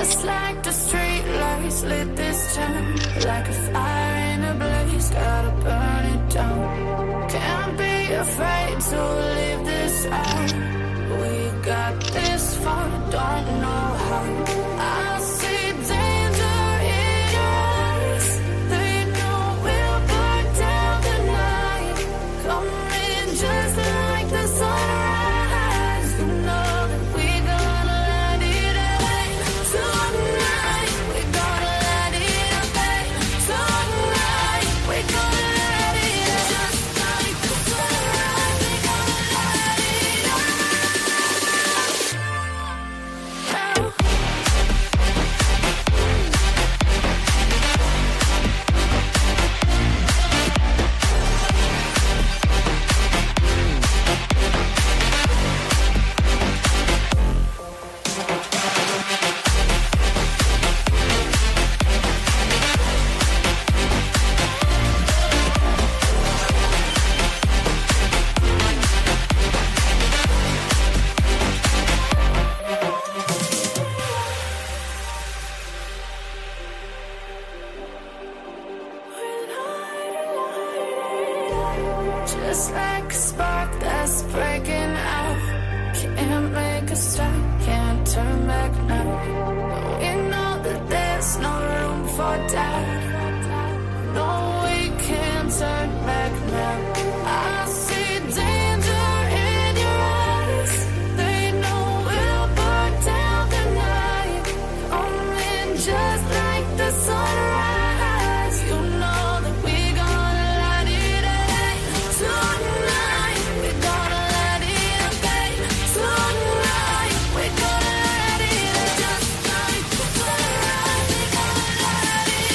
Just like the street lights lit this town, like a fire in a blaze, gotta burn it down. Can't be afraid to leave this out. We got this far, don't know how. I see danger in your eyes. They know we'll burn down the night. Coming just like the sunrise. You know that we gonna let it rain. Tonight, we gonna let it rain. Tonight, we gonna let it rain. Just like the sunrise, we gonna let it rain. Just like a spark that's breaking out. Can't make a stop, can't turn back now. We know that there's no room for doubt. No, we can't turn back now. I see danger in your eyes. They know we'll burn down the night. Coming just like the sunrise. You know that we gonna let it rain. Tonight, we gonna let it rain. Tonight, we gonna let it rain. Just like the sunrise, we gonna let it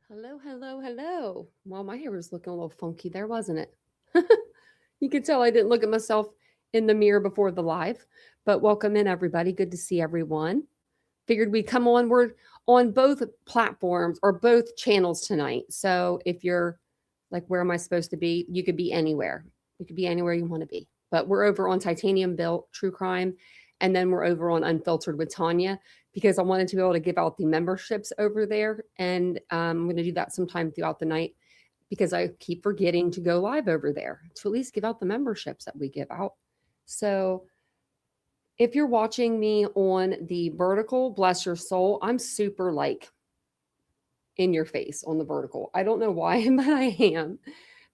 Hello, hello, hello. Well, my hair was looking a little funky there, wasn't it? You could tell I didn't look at myself in the mirror before the live, but welcome in, everybody. Good to see everyone. Figured we'd come on. We're on both platforms or both channels tonight. So if you're like, where am I supposed to be? You could be anywhere. You could be anywhere you want to be. But we're over on Titanium Built True Crime. And then we're over on Unfiltered with Tanya because I wanted to be able to give out the memberships over there. And I'm going to do that sometime throughout the night because I keep forgetting to go live over there to at least give out the memberships that we give out. So if you're watching me on the vertical, bless your soul, I'm super like in your face on the vertical. I don't know why, but I am.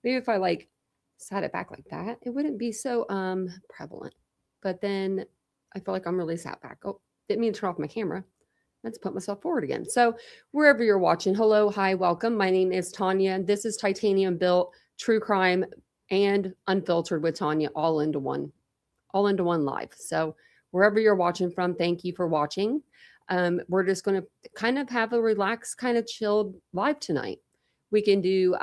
Maybe if I like sat it back like that, it wouldn't be so prevalent. But then I feel like I'm really sat back. Oh, didn't mean to turn off my camera. Let's put myself forward again. So wherever you're watching, hello, hi, welcome. My name is Tanya. This is Titanium Built True Crime and Unfiltered with Tanya, all into one live. So wherever you're watching from, thank you for watching. We're just going to kind of have a relaxed, kind of chilled live tonight. We can do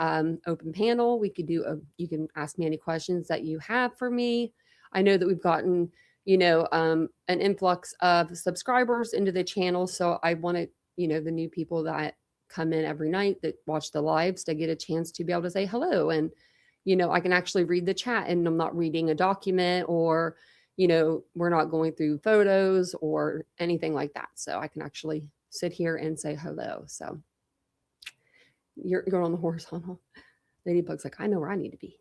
open panel. We could do you can ask me any questions that you have for me. I know that we've gotten, an influx of subscribers into the channel. So I wanted, the new people that come in every night that watch the lives to get a chance to be able to say hello. And, I can actually read the chat and I'm not reading a document or, we're not going through photos or anything like that. So I can actually sit here and say hello. So you're on the horizontal. Ladybug's like, I know where I need to be.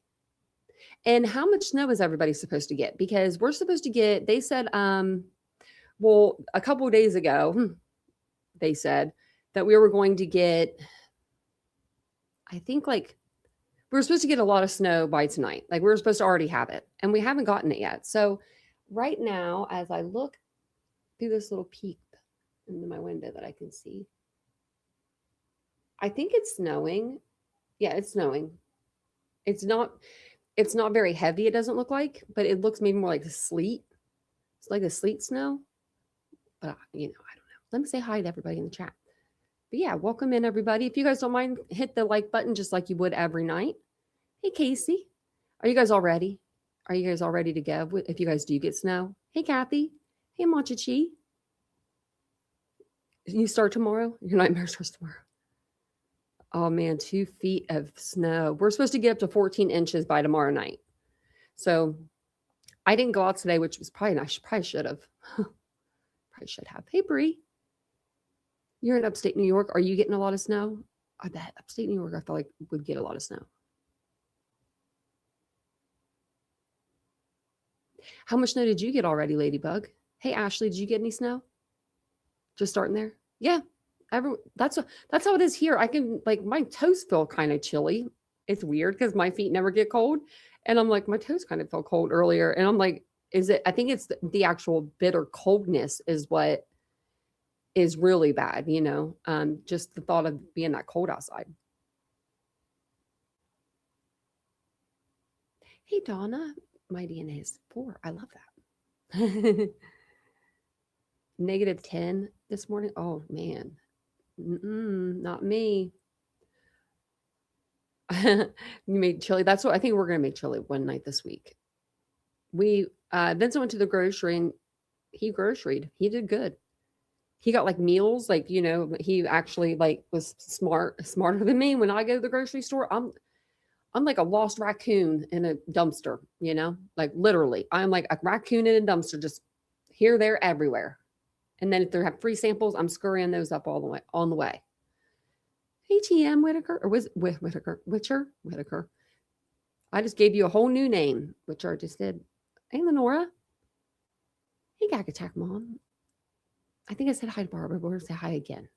And how much snow is everybody supposed to get? Because we're supposed to get, they said, well, a couple of days ago, they said that we were going to get, I think like we were supposed to get a lot of snow by tonight. Like we were supposed to already have it, and we haven't gotten it yet. So right now, as I look through this little peek into my window that I can see, I think it's snowing. Yeah, it's snowing. It's not it's not very heavy, it doesn't look like, but it looks maybe more like a sleet. It's like a sleet snow. But I don't know. Let me say hi to everybody in the chat. But yeah, welcome in everybody. If you guys don't mind, hit the like button just like you would every night. Hey Casey. Are you guys all ready? Are you guys all ready to go? If you guys do get snow. Hey Kathy. Hey Machachi. You start tomorrow? Your nightmare starts tomorrow. Oh man, 2 feet of snow. We're supposed to get up to 14 inches by tomorrow night. So I didn't go out today, which was probably nice. Probably should have. Probably should have. Hey Bree. You're in upstate New York. Are you getting a lot of snow? I bet upstate New York, I feel like would get a lot of snow. How much snow did you get already, Ladybug? Hey Ashley, did you get any snow? Just starting there? Yeah. That's how it is here. I can like my toes feel kind of chilly. It's weird because my feet never get cold. And I'm like, my toes kind of felt cold earlier. And I'm like, I think it's the actual bitter coldness is what is really bad, just the thought of being that cold outside. Hey, Donna, my DNA is 4. I love that. -10 this morning. Oh, man. Not me. You made chili. That's what I think we're going to make chili one night this week. Vincent went to the grocery and he groceried. He did good. He got like meals, like, he actually like was smarter than me. When I go to the grocery store, I'm like a lost raccoon in a dumpster, like literally I'm like a raccoon in a dumpster, just here, there, everywhere. And then if they have free samples, I'm scurrying those up all the way on the way. Hey, TM Whitaker, or was Whitaker. I just gave you a whole new name, which I just did. Hey, Lenora. Hey, Gag Attack Mom. I think I said hi to Barbara, but we're going to say hi again.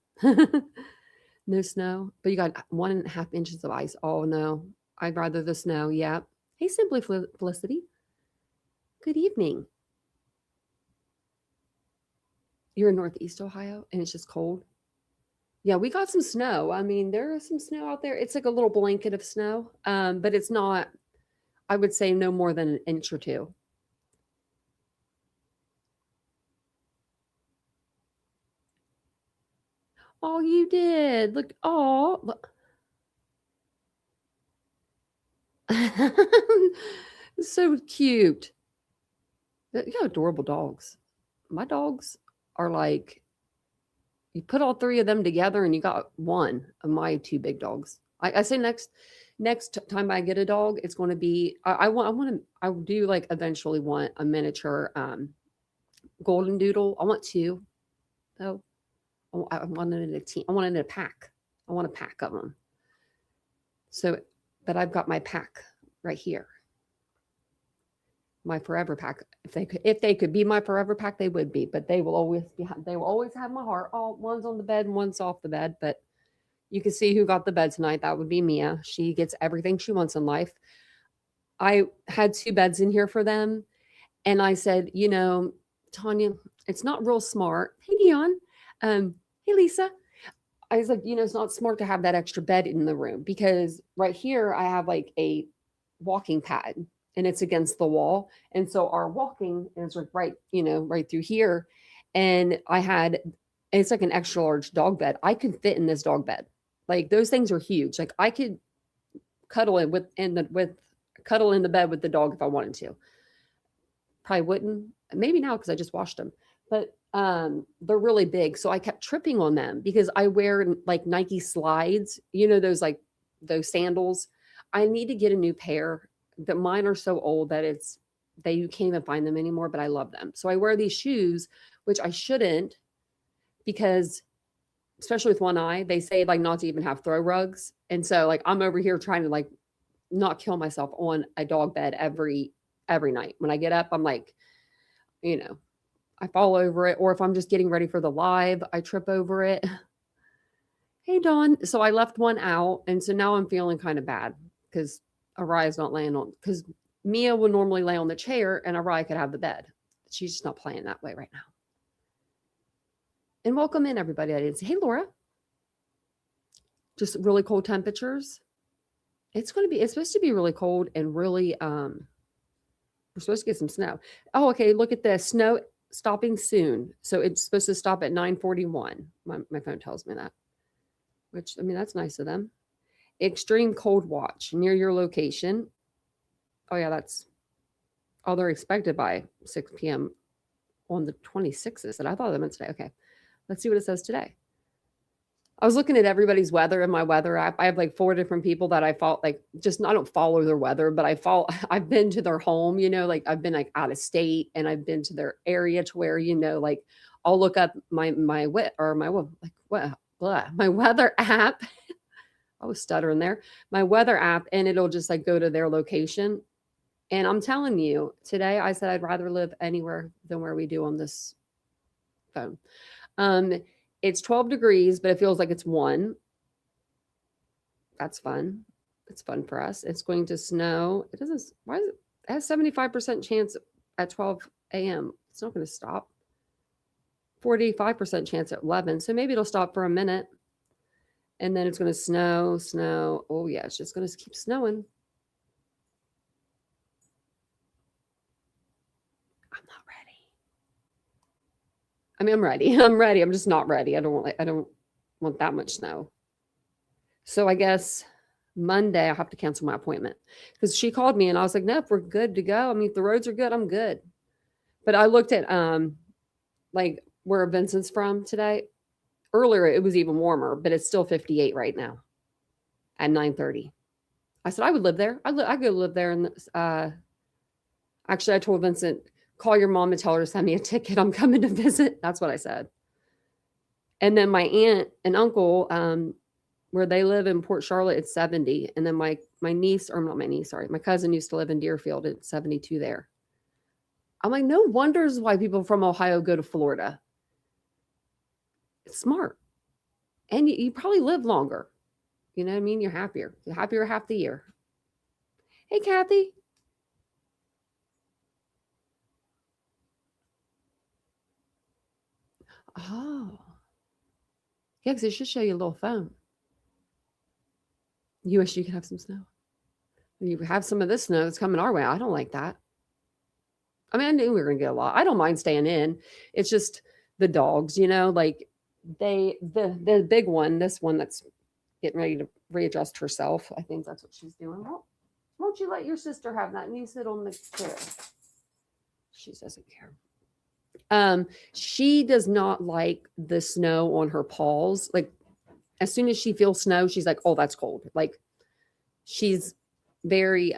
No snow, but you got 1.5 inches of ice. Oh, no. I'd rather the snow. Yeah. Hey, Simply Felicity. Good evening. You're in Northeast Ohio and it's just cold. Yeah, we got some snow. I mean, there is some snow out there. It's like a little blanket of snow, but it's not, I would say, no more than an inch or 2. Oh, you did. Look. Oh, look. So cute. You got adorable dogs. My dogs are like, you put all 3 of them together and you got one of my 2 big dogs. I say next time I get a dog, it's going to be, I do like eventually want a miniature golden doodle. I want 2 though. I want it in a team. I want it in a pack. I want a pack of them. So, but I've got my pack right here. My forever pack. If they could be my forever pack, they would be. But they will always have my heart. Oh, one's on the bed and one's off the bed. But you can see who got the bed tonight. That would be Mia. She gets everything she wants in life. I had 2 beds in here for them, and I said, Tanya, it's not real smart. Hey, Dion. Hey, Lisa. I was like, it's not smart to have that extra bed in the room because right here I have like a walking pad and it's against the wall. And so our walking is right through here. And it's like an extra large dog bed. I could fit in this dog bed. Like those things are huge. Like I could cuddle in the bed with the dog if I wanted to. Probably wouldn't. Maybe now because I just washed them. But they're really big. So I kept tripping on them because I wear like Nike slides, those sandals. I need to get a new pair. That mine are so old that you can't even find them anymore, but I love them. So I wear these shoes, which I shouldn't, because especially with one eye, they say like not to even have throw rugs. And so like I'm over here trying to like not kill myself on a dog bed every night. When I get up, I'm like, I fall over it, or if I'm just getting ready for the live, I trip over it. Hey, Dawn. So I left one out, and so now I'm feeling kind of bad because Araya's not laying on. Because Mia would normally lay on the chair, and Araya could have the bed. She's just not playing that way right now. And welcome in, everybody. I didn't say, hey, Laura. Just really cold temperatures. It's supposed to be really cold and really, we're supposed to get some snow. Oh, okay. Look at this. Snow stopping soon. So it's supposed to stop at 9:41. My phone tells me that, which, I mean, that's nice of them. Extreme cold watch near your location. Oh, yeah, they're expected by 6 p.m. on the 26th. I thought that meant today. Okay. Let's see what it says today. I was looking at everybody's weather in my weather app. I have like 4 different people that I follow, like just I don't follow their weather, but I've been to their home, like I've been like out of state and I've been to their area to where, like I'll look up my weather app. I was stuttering there. My weather app, and it'll just like go to their location. And I'm telling you, today I said I'd rather live anywhere than where we do on this phone. It's 12 degrees, but it feels like it's 1. That's fun. It's fun for us. It's going to snow. It has 75% chance at 12 a.m. It's not going to stop. 45% chance at 11. So maybe it'll stop for a minute. And then it's going to snow. Oh, yeah, it's just going to keep snowing. I'm not ready. I mean, I'm ready. I'm ready. I'm just not ready. I don't want that much snow. So I guess Monday I'll have to cancel my appointment because she called me and I was like, nope, we're good to go. I mean, if the roads are good, I'm good. But I looked at like where Vincent's from today. Earlier it was even warmer, but it's still 58 right now at 9:30. I said I would live there. I could live there. And actually, I told Vincent, call your mom and tell her to send me a ticket. I'm coming to visit. That's what I said. And then my aunt and uncle, where they live in Port Charlotte, it's 70. And then my niece, or not my niece, sorry, my cousin used to live in Deerfield. It's 72 there. I'm like, no wonders why people from Ohio go to Florida. It's smart. And you probably live longer. You know what I mean? You're happier. You're happier half the year. Hey, Kathy. Oh. Yeah, because it should show you a little phone. You wish you could have some snow. You have some of this snow that's coming our way. I don't like that. I mean, I knew we were going to get a lot. I don't mind staying in. It's just the dogs, like the big one, this one that's getting ready to readjust herself. I think that's what she's doing. Well, won't you let your sister have that? And you sit on the chair. She doesn't care. She does not like the snow on her paws. Like as soon as she feels snow, she's like, oh, that's cold. Like she's very,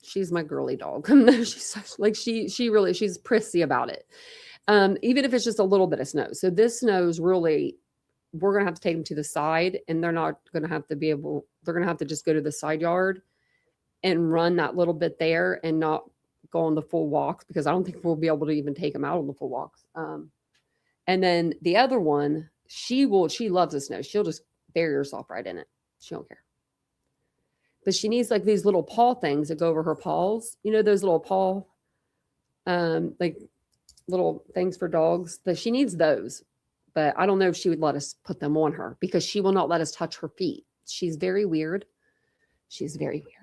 she's my girly dog. She's like, she's prissy about it. Even if it's just a little bit of snow. So this snow's really, we're going to have to take them to the side and they're not going to have to they're going to have to just go to the side yard and run that little bit there and not go on the full walks because I don't think we'll be able to even take them out on the full walks. And then the other one, she loves the snow. She'll just bury herself right in it. She don't care. But she needs like these little paw things that go over her paws. Those little paw, like little things for dogs. That she needs those. But I don't know if she would let us put them on her because she will not let us touch her feet. She's very weird. She's very weird.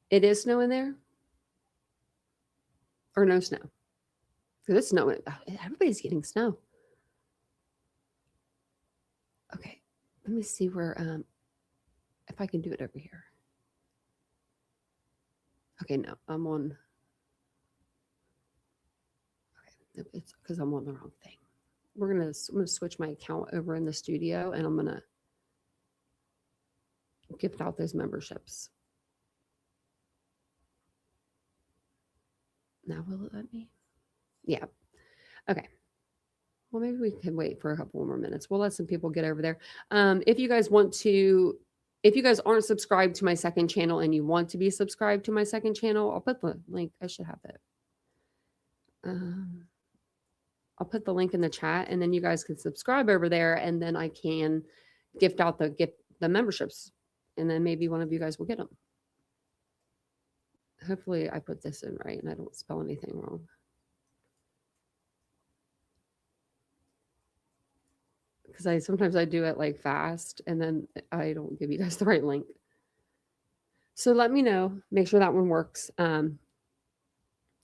It is snow in there? Or no snow? Because it's snowing. Everybody's getting snow. Okay. Let me see where, if I can do it over here. Okay, no, I'm on. Okay, it's because I'm on the wrong thing. I'm gonna switch my account over in the studio and I'm gonna gift out those memberships. Now will it let me? Yeah. Okay. Well, maybe we can wait for a couple more minutes. We'll let some people get over there. If you guys aren't subscribed to my second channel and you want to be subscribed to my second channel, I'll put the link. I should have that. I'll put the link in the chat, and then you guys can subscribe over there, and then I can gift out the memberships, and then maybe one of you guys will get them. Hopefully I put this in right and I don't spell anything wrong. Because sometimes I do it like fast and then I don't give you guys the right link. So let me know, make sure that one works. But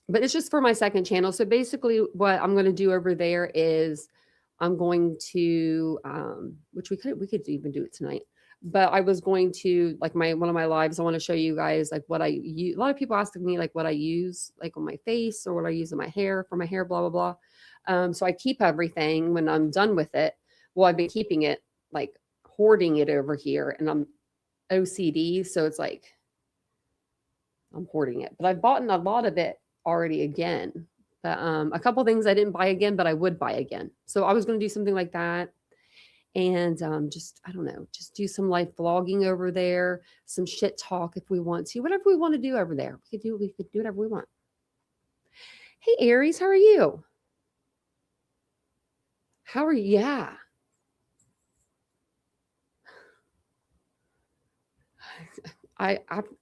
it's just for my second channel. So basically what I'm going to do over there is I'm going to, which we could even do it tonight, but I was going to like one of my lives. I want to show you guys like what I use. A lot of people ask me like what I use like on my face or what I use in my hair for my hair, blah, blah, blah. So I keep everything when I'm done with it. Well, I've been keeping it like hoarding it over here and I'm OCD. So it's like, I'm hoarding it, but I've bought a lot of it already again. But a couple things I didn't buy again, but I would buy again. So I was going to do something like that. And just, I don't know, just do some life vlogging over there, some shit talk if we want to, whatever we want to do over there. We could do whatever we want. Hey, Aries, how are you? How are you? Yeah.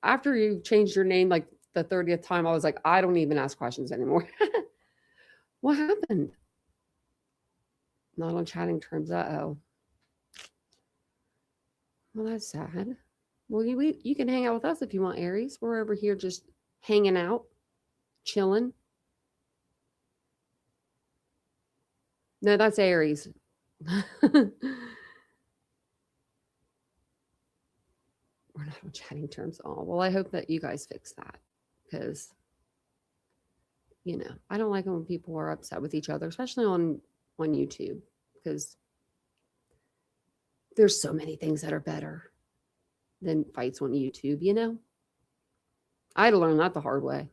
After you changed your name like the 30th time, I was like, I don't even ask questions anymore. What happened? Not on chatting terms. Uh-oh. Well, that's sad. Well, you can hang out with us if you want, Aries. We're over here just hanging out, chilling. No, that's Aries. We're not on chatting terms at all. Well, I hope that you guys fix that because, you know, I don't like it when people are upset with each other, especially on YouTube, because there's so many things that are better than fights on YouTube, you know? I had to learn that the hard way.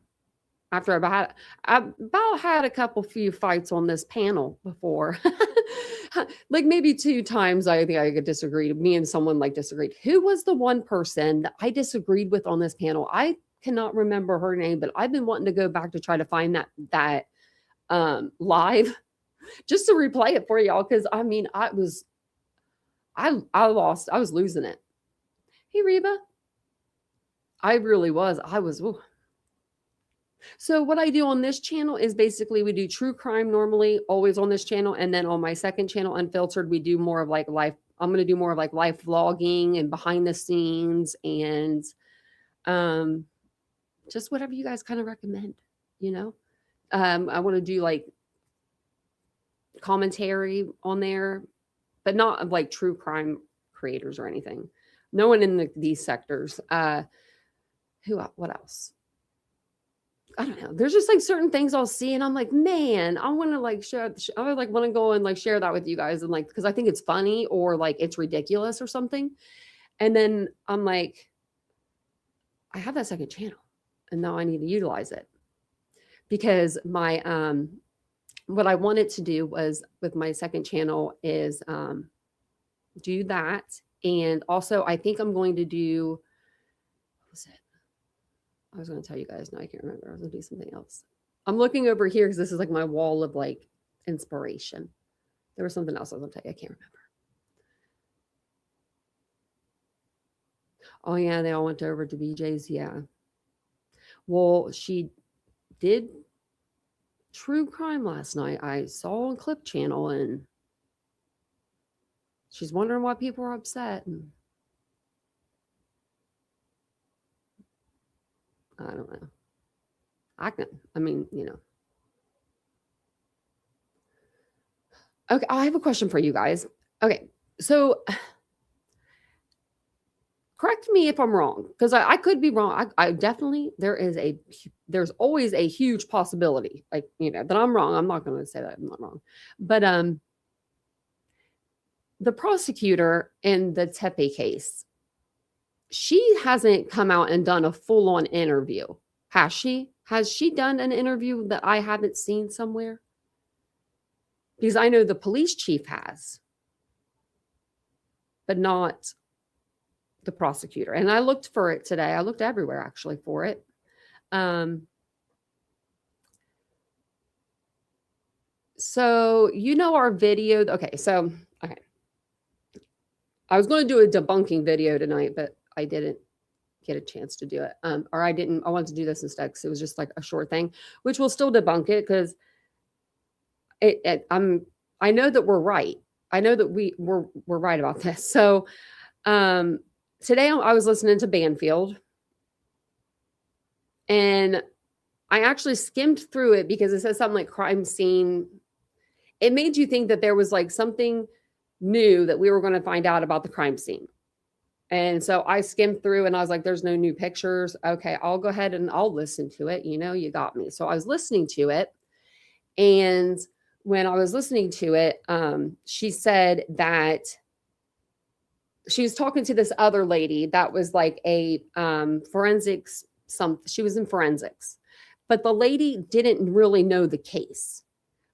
After I about had a few fights on this panel before. Like maybe 2 times I think I could disagree. Me and someone like disagreed. Who was the one person that I disagreed with on this panel? I cannot remember her name, but I've been wanting to go back to try to find that live just to replay it for y'all. Cause I mean, I lost. I was losing it. Hey, Reba. I really was. Ooh. So what I do on this channel is basically we do true crime normally, always on this channel. And then on my second channel, Unfiltered, we do more of like life. I'm going to do more of like life vlogging and behind the scenes and just whatever you guys kind of recommend, you know. I want to do like commentary on there, but not of like true crime creators or anything. No one in these sectors. What else? I don't know. There's just like certain things I'll see and I'm like, man, I want to like share. I would like want to go and like share that with you guys. And like, cause I think it's funny or like it's ridiculous or something. And then I'm like, I have that second channel and now I need to utilize it because my, what I wanted to do was with my second channel is, do that. And also I think I'm going to do, what was it? I was going to tell you guys. No, I can't remember. I was going to do something else. I'm looking over here because this is like my wall of like inspiration. There was something else I was going to tell you. I can't remember. Oh, yeah. They all went over to BJ's. Yeah. Well, she did true crime last night. I saw on Clip Channel and she's wondering why people are upset. And I don't know. I mean, you know. Okay, I have a question for you guys. Okay, so correct me if I'm wrong, because I could be wrong. I definitely, there's always a huge possibility, like, you know, that I'm wrong. I'm not going to say that I'm not wrong. But the prosecutor in the Tepe case, she hasn't come out and done a full-on interview, has she? Has she done an interview that I haven't seen somewhere? Because I know the police chief has, but not the prosecutor. And I looked for it today. I looked everywhere actually for it. So, our video. Okay. So, okay. I was going to do a debunking video tonight, but I didn't get a chance to do it. Or I wanted to do this instead because it was just like a short thing, which will still debunk it because I know that we're right. I know that we're right about this. So, today I was listening to Banfield, and I actually skimmed through it because it says something like crime scene. It made you think that there was like something new that we were going to find out about the crime scene. And so I skimmed through and I was like, there's no new pictures. Okay, I'll go ahead and I'll listen to it. You got me. So I was listening to it. And when I was listening to it, she said that she was talking to this other lady that was like a forensics, she was in forensics, but the lady didn't really know the case.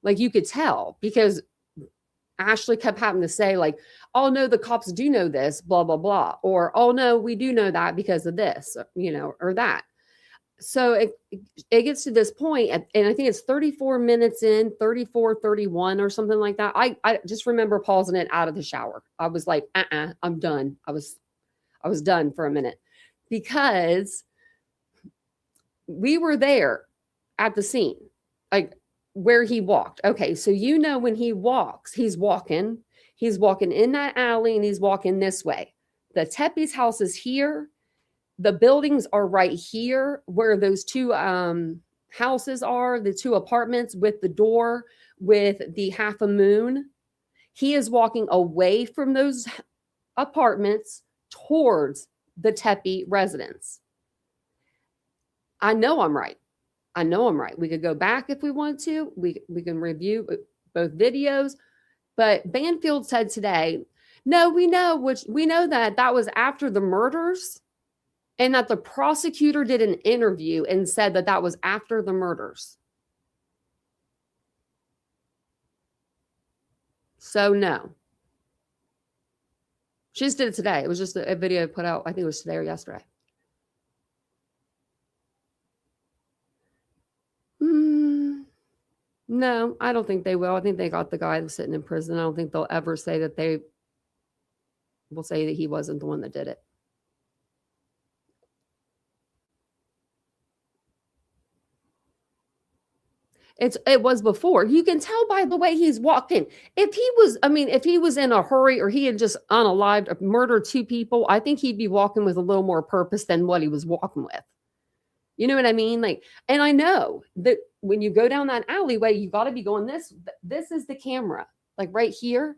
Like you could tell because Ashley kept having to say like, oh no, the cops do know this, blah, blah, blah. Or, oh no, we do know that because of this, or that. So it gets to this point, and I think it's 34 minutes in, 34, 31 or something like that. I just remember pausing it out of the shower. I was like, I'm done. I was done for a minute because we were there at the scene, like where he walked. Okay, so when he walks, he's walking in that alley and he's walking this way. The Tepe's house is here. The buildings are right here where those two houses are, the two apartments with the door with the half a moon. He is walking away from those apartments towards the Tepe residence. I know I'm right. We could go back if we want to. We can review both videos. But Banfield said today, no, we know that was after the murders. And that the prosecutor did an interview and said that was after the murders. So no. She just did it today. It was just a video put out, I think it was today or yesterday. No, I don't think they will. I think they got the guy that's sitting in prison. I don't think they'll ever say that they will say that he wasn't the one that did it. It was before. You can tell by the way he's walking. If he was in a hurry or he had just unalived or murdered two people, I think he'd be walking with a little more purpose than what he was walking with. You know what I mean? Like, and I know that when you go down that alleyway, you got to be going this is the camera, like right here.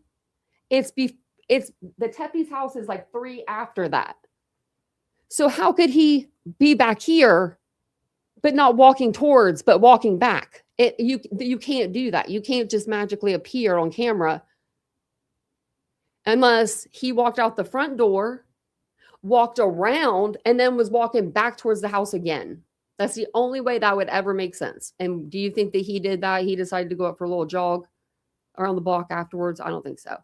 It's the Tepe's house is like 3 after that. So how could he be back here, but not walking towards, but walking back? You can't do that. You can't just magically appear on camera unless he walked out the front door, walked around, and then was walking back towards the house again. That's the only way that would ever make sense. And do you think that he did that? He decided to go up for a little jog around the block afterwards? I don't think so.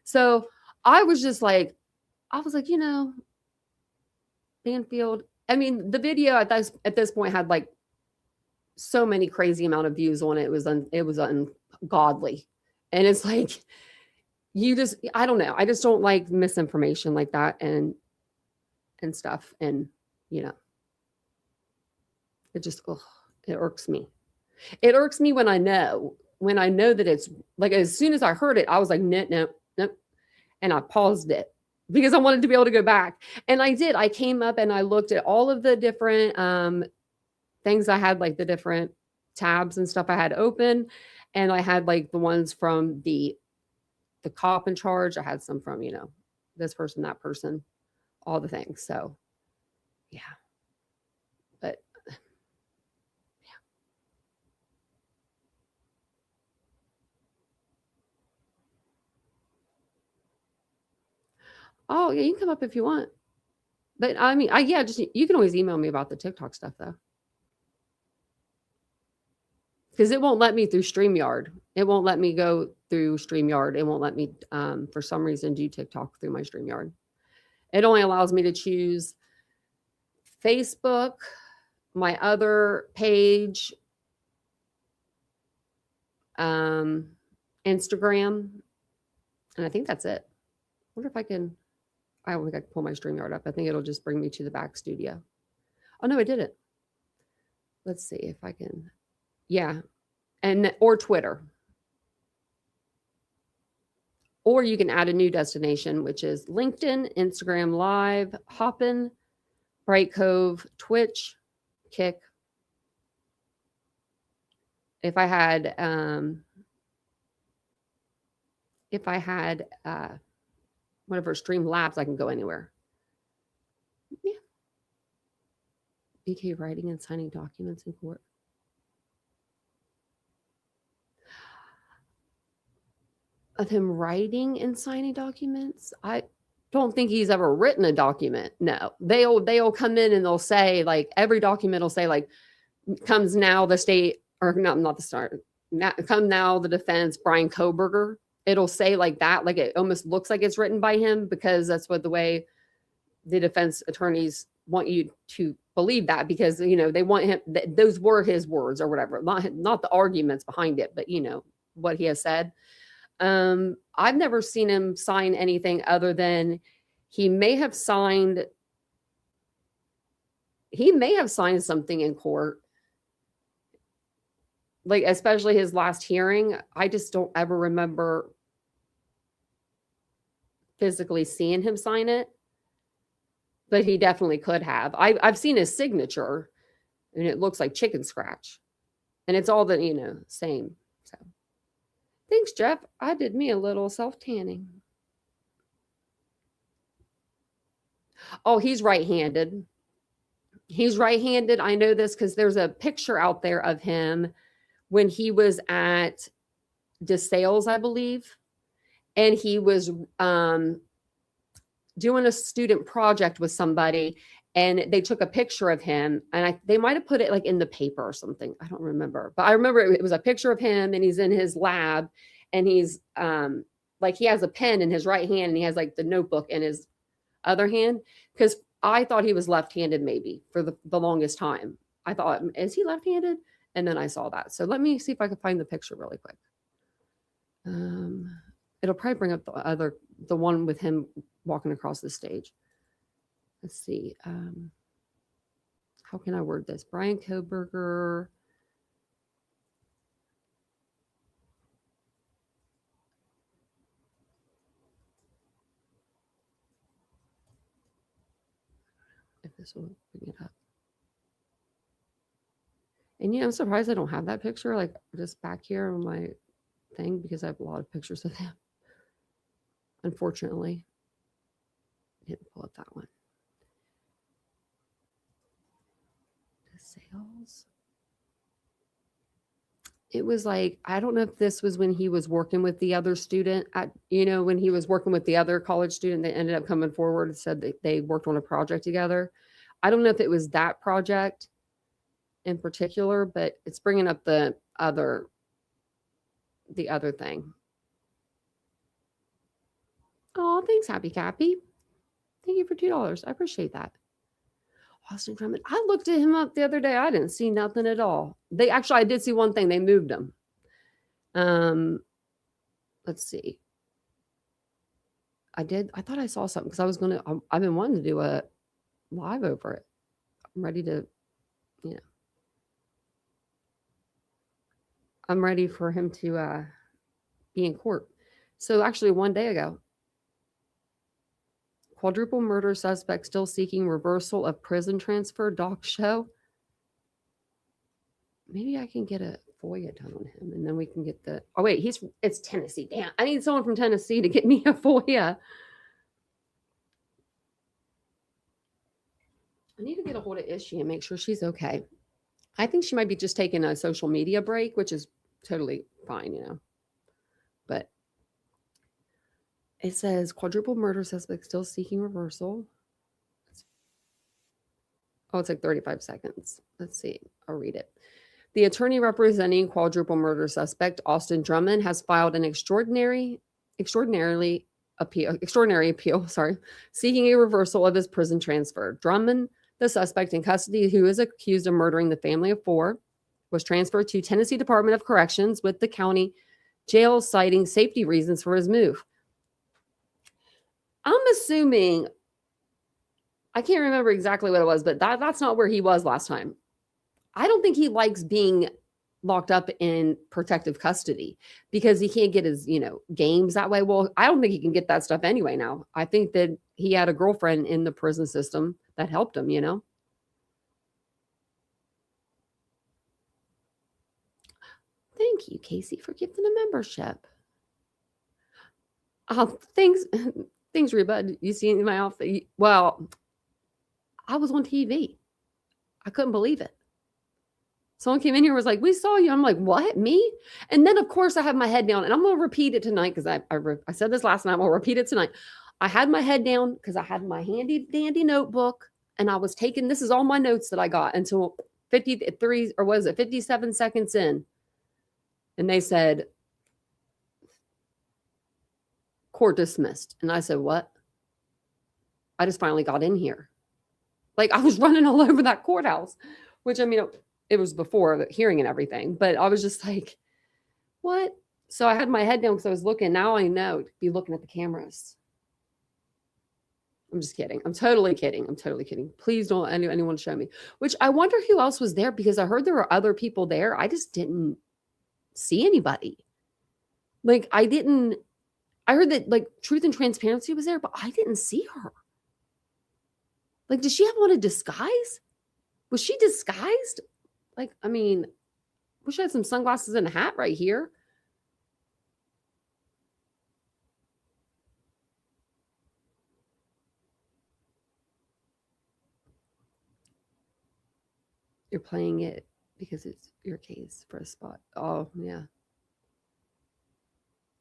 So I was like, Banfield. I mean, the video at this point had like so many crazy amount of views on it. It was ungodly. And it's like, I don't know. I just don't like misinformation like that and stuff. And, it just, it irks me. It irks me when I know that it's like, as soon as I heard it, I was like, no. And I paused it because I wanted to be able to go back. And I did. I came up and I looked at all of the different things I had, like the different tabs and stuff I had open. And I had like the ones from the cop in charge. I had some from, this person, that person, all the things. So yeah. But yeah. Oh yeah, you can come up if you want. But I mean, you can always email me about the TikTok stuff though. Because it won't let me through StreamYard. It won't let me go through StreamYard. It won't let me, for some reason, do TikTok through my StreamYard. It only allows me to choose Facebook, my other page, Instagram, and I think that's it. I wonder if I don't think I can pull my StreamYard up. I think it'll just bring me to the back studio. Oh no, I did it. Let's see if I can. Yeah. Or Twitter. Or you can add a new destination, which is LinkedIn, Instagram Live, Hopin, Brightcove, Twitch, Kick. If I had whatever Streamlabs, I can go anywhere. Yeah. BK writing and signing documents in court. Of him writing and signing documents, I don't think he's ever written a document. No, they'll come in and they'll say, like, every document will say, like, comes now the state, or not the start. Come now the defense, Bryan Kohberger. It'll say like that, like it almost looks like it's written by him, because that's what the way the defense attorneys want you to believe that, because they want him. Those were his words or whatever, not the arguments behind it, but what he has said. I've never seen him sign anything other than he may have signed something in court, like especially his last hearing. I just don't ever remember physically seeing him sign it, but he definitely could have. I've seen his signature, and it looks like chicken scratch, and it's all the same. So thanks, Jeff. I did me a little self-tanning. Oh, he's right-handed. I know this because there's a picture out there of him when he was at DeSales, I believe. And he was doing a student project with somebody, and they took a picture of him, and they might have put it like in the paper or something. I don't remember, but I remember it was a picture of him, and he's in his lab, and he's like he has a pen in his right hand, and he has like the notebook in his other hand, because I thought he was left-handed maybe for the longest time. I thought, is he left-handed? And then I saw that. So let me see if I can find the picture really quick. It'll probably bring up the one with him walking across the stage. Let's see. How can I word this? Bryan Kohberger. If this will bring it up. And I'm surprised I don't have that picture like just back here on my thing, because I have a lot of pictures of him. Unfortunately, I didn't pull up that one. The sales. It was like, I don't know if this was when he was working with the other student when he was working with the other college student that ended up coming forward and said that they worked on a project together. I don't know if it was that project in particular, but it's bringing up the other thing. Oh, thanks, Happy Cappy. Thank you for $2. I appreciate that. Austin Drummond. I looked at him up the other day. I didn't see nothing at all. I did see one thing. They moved him. Let's see. I thought I saw something, because I've been wanting to do a live over it. I'm ready to, I'm ready for him to be in court. So actually, one day ago, quadruple murder suspect still seeking reversal of prison transfer, doc show. Maybe I can get a FOIA done on him, and then we can get oh wait, it's Tennessee. Damn, I need someone from Tennessee to get me a FOIA. I need to get a hold of Ishii and make sure she's okay. I think she might be just taking a social media break, which is totally fine, But it says quadruple murder suspect still seeking reversal. Oh, it's like 35 seconds. Let's see. I'll read it. The attorney representing quadruple murder suspect Austin Drummond has filed an extraordinary appeal, seeking a reversal of his prison transfer. Drummond, the suspect in custody who is accused of murdering the family of 4, was transferred to Tennessee Department of Corrections with the county jail citing safety reasons for his move. I'm assuming, I can't remember exactly what it was, but that's not where he was last time. I don't think he likes being locked up in protective custody because he can't get his, games that way. Well, I don't think he can get that stuff anyway now. I think that he had a girlfriend in the prison system that helped him, Thank you, Casey, for gifting a membership. Things, Reba. You see in my outfit? Well, I was on TV. I couldn't believe it. Someone came in here and was like, "We saw you." I'm like, "What? Me?" And then, of course, I have my head down, and I'm going to repeat it tonight because I said this last night. I'll repeat it tonight. I had my head down because I had my handy dandy notebook, and I was taking. This is all my notes that I got until 53 or was it 57 seconds in, and they said, "Court dismissed," and I said, "What?" I just finally got in here. Like I was running all over that courthouse, which I mean. It was before the hearing and everything, but I was just like, what? So I had my head down because I was looking. Now I know to be looking at the cameras. I'm just kidding. I'm totally kidding. Please don't anyone show me. Which I wonder who else was there because I heard there were other people there. I just didn't see anybody. Like I heard that like Truth and Transparency was there, but I didn't see her. Like, did she have on a disguise? Was she disguised? Like, I mean, wish I had some sunglasses and a hat right here. You're playing it because it's your case for a spot. Oh, yeah.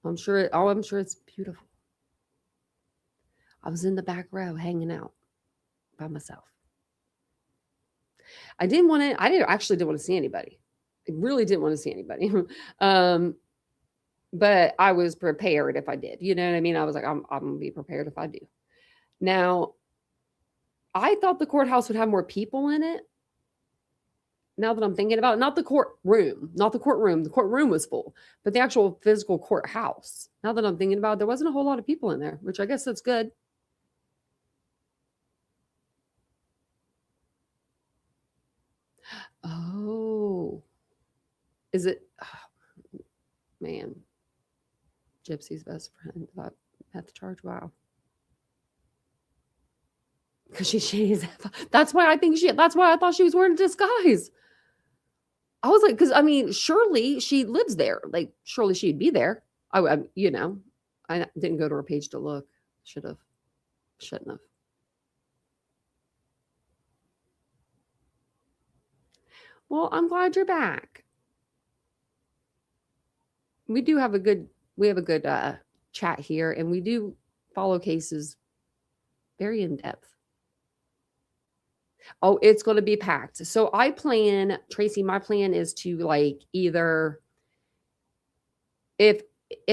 I'm sure it's beautiful. I was in the back row hanging out by myself. I actually didn't want to see anybody. I really didn't want to see anybody. But I was prepared if I did. You know what I mean? I was like, I'm going to be prepared if I do. Now, I thought the courthouse would have more people in it. Now that I'm thinking about it, not the courtroom. The courtroom was full, but the actual physical courthouse. Now that I'm thinking about it, there wasn't a whole lot of people in there, which I guess that's good. Oh, is it? Oh, man, Gypsy's best friend got at the charge. Wow. Because she's. That's why I thought she was wearing a disguise. I was like, because I mean, surely she lives there. Like, surely she'd be there. I didn't go to her page to look. Shouldn't have. Well, I'm glad you're back. We have a good chat here, and we do follow cases very in depth. Oh, it's going to be packed. So Tracy, my plan is to like either if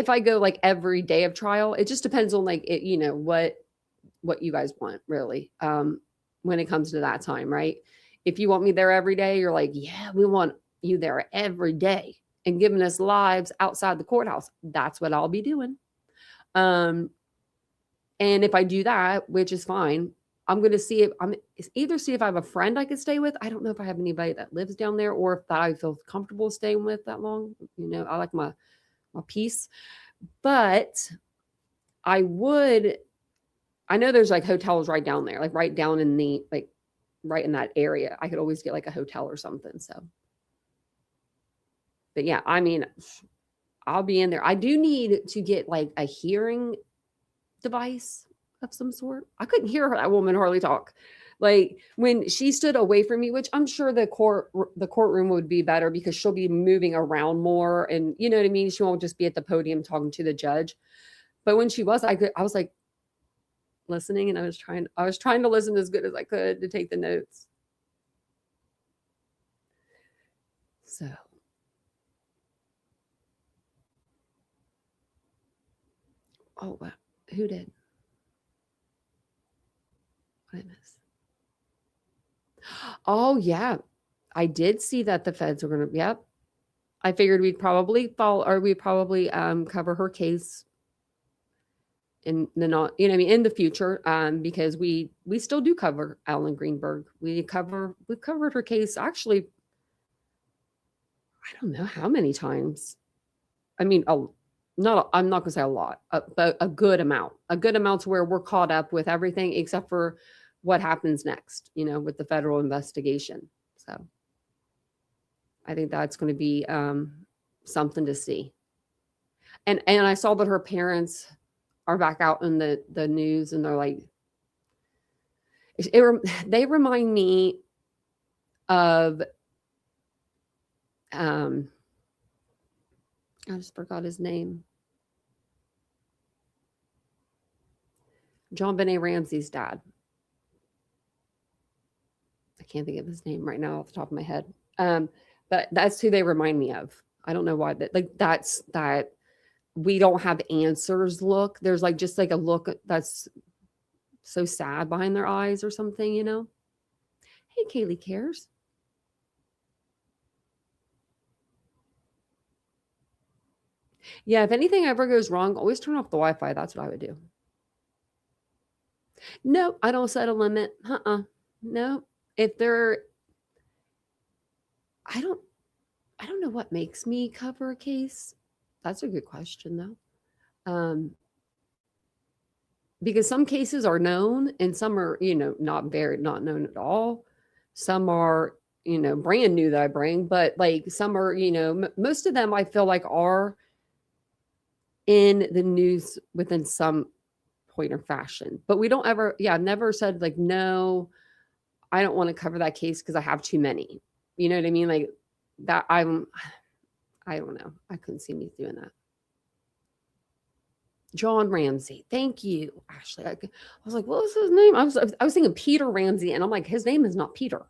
I go like every day of trial, it just depends on like what you guys want really. When it comes to that time, right? If you want me there every day, you're like, yeah, we want you there every day and giving us lives outside the courthouse. That's what I'll be doing. And if I do that, which is fine, I'm going to see if I have a friend I could stay with. I don't know if I have anybody that lives down there or if that I feel comfortable staying with that long. I like my peace, but I know there's like hotels right down there, like right down in the, like right in that area. I could always get like a hotel or something. So, but yeah, I mean, I'll be in there. I do need to get like a hearing device of some sort. I couldn't hear that woman hardly talk. Like when she stood away from me, which I'm sure the courtroom would be better because she'll be moving around more, and you know what I mean. She won't just be at the podium talking to the judge. But when she was, I was like listening, and I was trying to listen as good as I could to take the notes. So. Oh, wow. Who did? What did I miss? Oh, yeah. I did see that the feds were going to, yep. I figured we'd probably cover her case in the not, you know, I mean, in the future, because we still do cover Ellen Greenberg. We've covered her case actually. I don't know how many times. I mean, I'm not going to say a lot, but a good amount to where we're caught up with everything except for what happens next, you know, with the federal investigation. So I think that's going to be something to see. And I saw that her parents are back out in the news, and they're like, they remind me of, I just forgot his name. JonBenét Ramsey's dad. I can't think of his name right now off the top of my head. But that's who they remind me of. I don't know why, but like that's that we don't have answers look. There's like just like a look that's so sad behind their eyes or something, you know? Hey, Kaylee Cares. Yeah, if anything ever goes wrong, always turn off the Wi-Fi. That's what I would do. No, I don't set a limit. No. If they're, I don't know what makes me cover a case. That's a good question though. Because some cases are known and some are, you know, not known at all. Some are, you know, brand new that I bring, but like some are, you know, most of them I feel like are in the news within some point or fashion. But we don't ever, I've never said like, no, I don't want to cover that case because I have too many. You know what I mean? Like that I don't know. I couldn't see me doing that. John Ramsey. Thank you, Ashley. I was like, what was his name? I was thinking Peter Ramsey, and I'm like, his name is not Peter.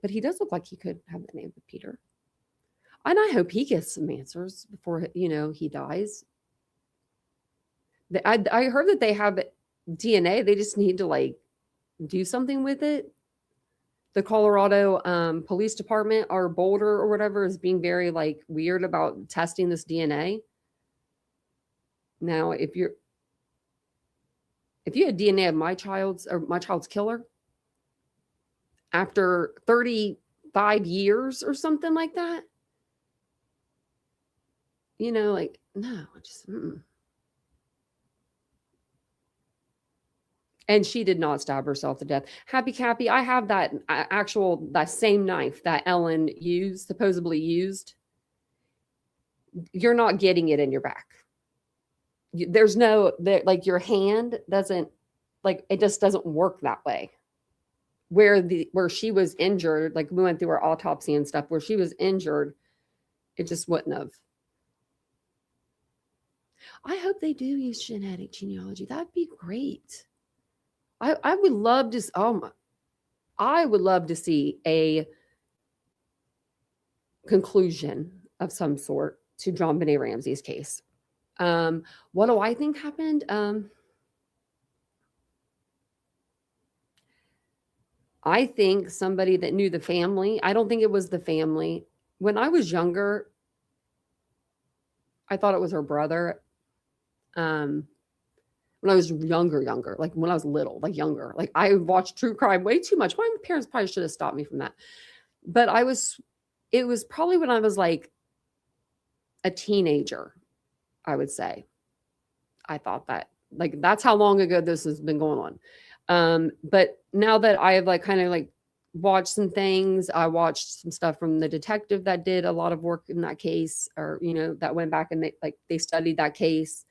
But he does look like he could have the name of Peter. And I hope he gets some answers before, you know, he dies. I heard that they have DNA. They just need to like do something with it. The Colorado Police Department or Boulder or whatever is being very like weird about testing this DNA. Now, if you had DNA of my child's killer after 35 years or something like that, you know, like, no, just, And she did not stab herself to death. Happy Cappy, I have that that same knife that Ellen supposedly used. You're not getting it in your back. There's no, like your hand doesn't, like it just doesn't work that way. Where she was injured, like we went through her autopsy and stuff, where she was injured, it just wouldn't have. I hope they do use genetic genealogy. That'd be great. I would love to. I would love to see a conclusion of some sort to JonBenét Ramsey's case. What do I think happened? I think somebody that knew the family. I don't think it was the family. When I was younger, I thought it was her brother. When I was younger, like when I was little, like younger, like I watched true crime way too much. My parents probably should have stopped me from that. But it was probably when I was like a teenager, I would say. I thought that, like, that's how long ago this has been going on. But now that I have like kind of like watched some things, I watched some stuff from the detective that did a lot of work in that case, or, you know, that went back and they studied that case.